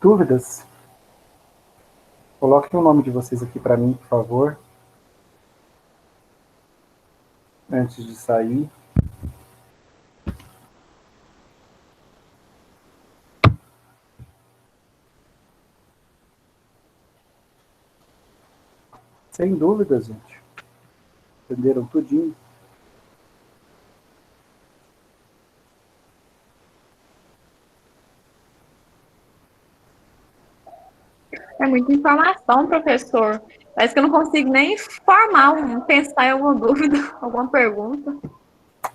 Dúvidas? Coloquem o nome de vocês aqui para mim, por favor. Antes de sair. Sem dúvidas, gente. Entenderam tudinho? É muita informação, professor. Parece que eu não consigo nem pensar em alguma dúvida, alguma pergunta.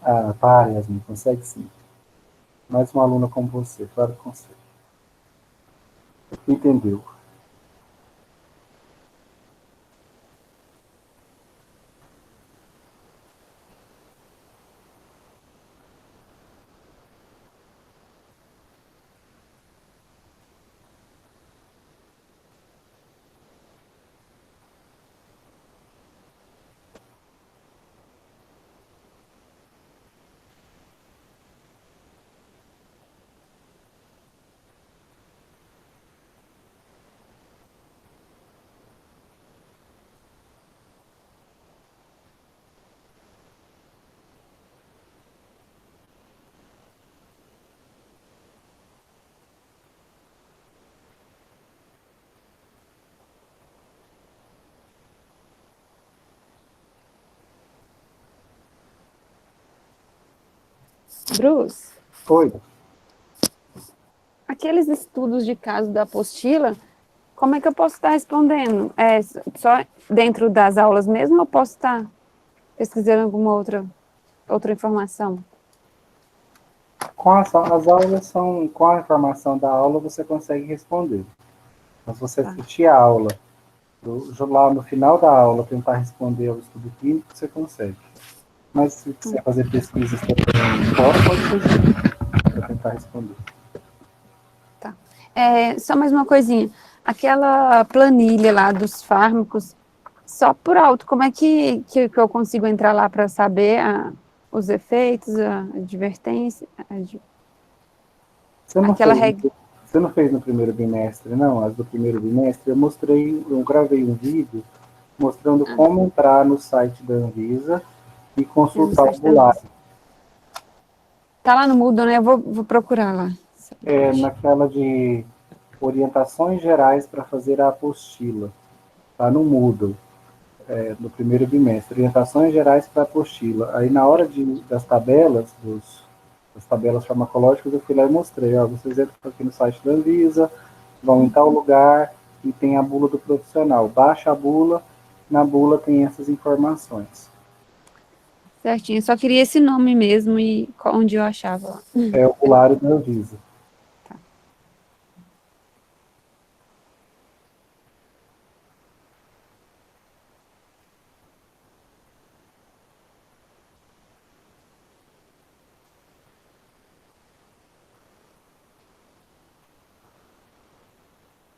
Ah, para, Yasmin, consegue sim. Mais uma aluna como você, claro que consegue. Entendeu? Bruce, Oi. aqueles estudos de caso da apostila, como é que eu posso estar respondendo? É só dentro das aulas mesmo ou posso estar pesquisando alguma outra informação? As aulas são, com a informação da aula você consegue responder. Mas você assistir a aula, lá no final da aula tentar responder ao estudo clínico, você consegue. Mas se quiser fazer pesquisas fora, pode fazer, para tentar responder. Tá. Só mais uma coisinha. Aquela planilha lá dos fármacos, só por alto, como é que eu consigo entrar lá para saber os efeitos, a advertência? Você não fez no primeiro bimestre, não? As do primeiro bimestre, eu gravei um vídeo mostrando como entrar no site da Anvisa e consultar o bulário. Tá lá no Moodle, né? Eu vou procurar lá. Naquela de orientações gerais para fazer a apostila. Tá no Moodle, no primeiro bimestre. Orientações gerais para a apostila. Aí na hora das tabelas, das tabelas farmacológicas, eu fui lá e mostrei. Vocês entram aqui no site da Anvisa, vão em tal lugar e tem a bula do profissional. Baixa a bula, na bula tem essas informações. Certinho, só queria esse nome mesmo e onde eu achava. É o bulário da Anvisa.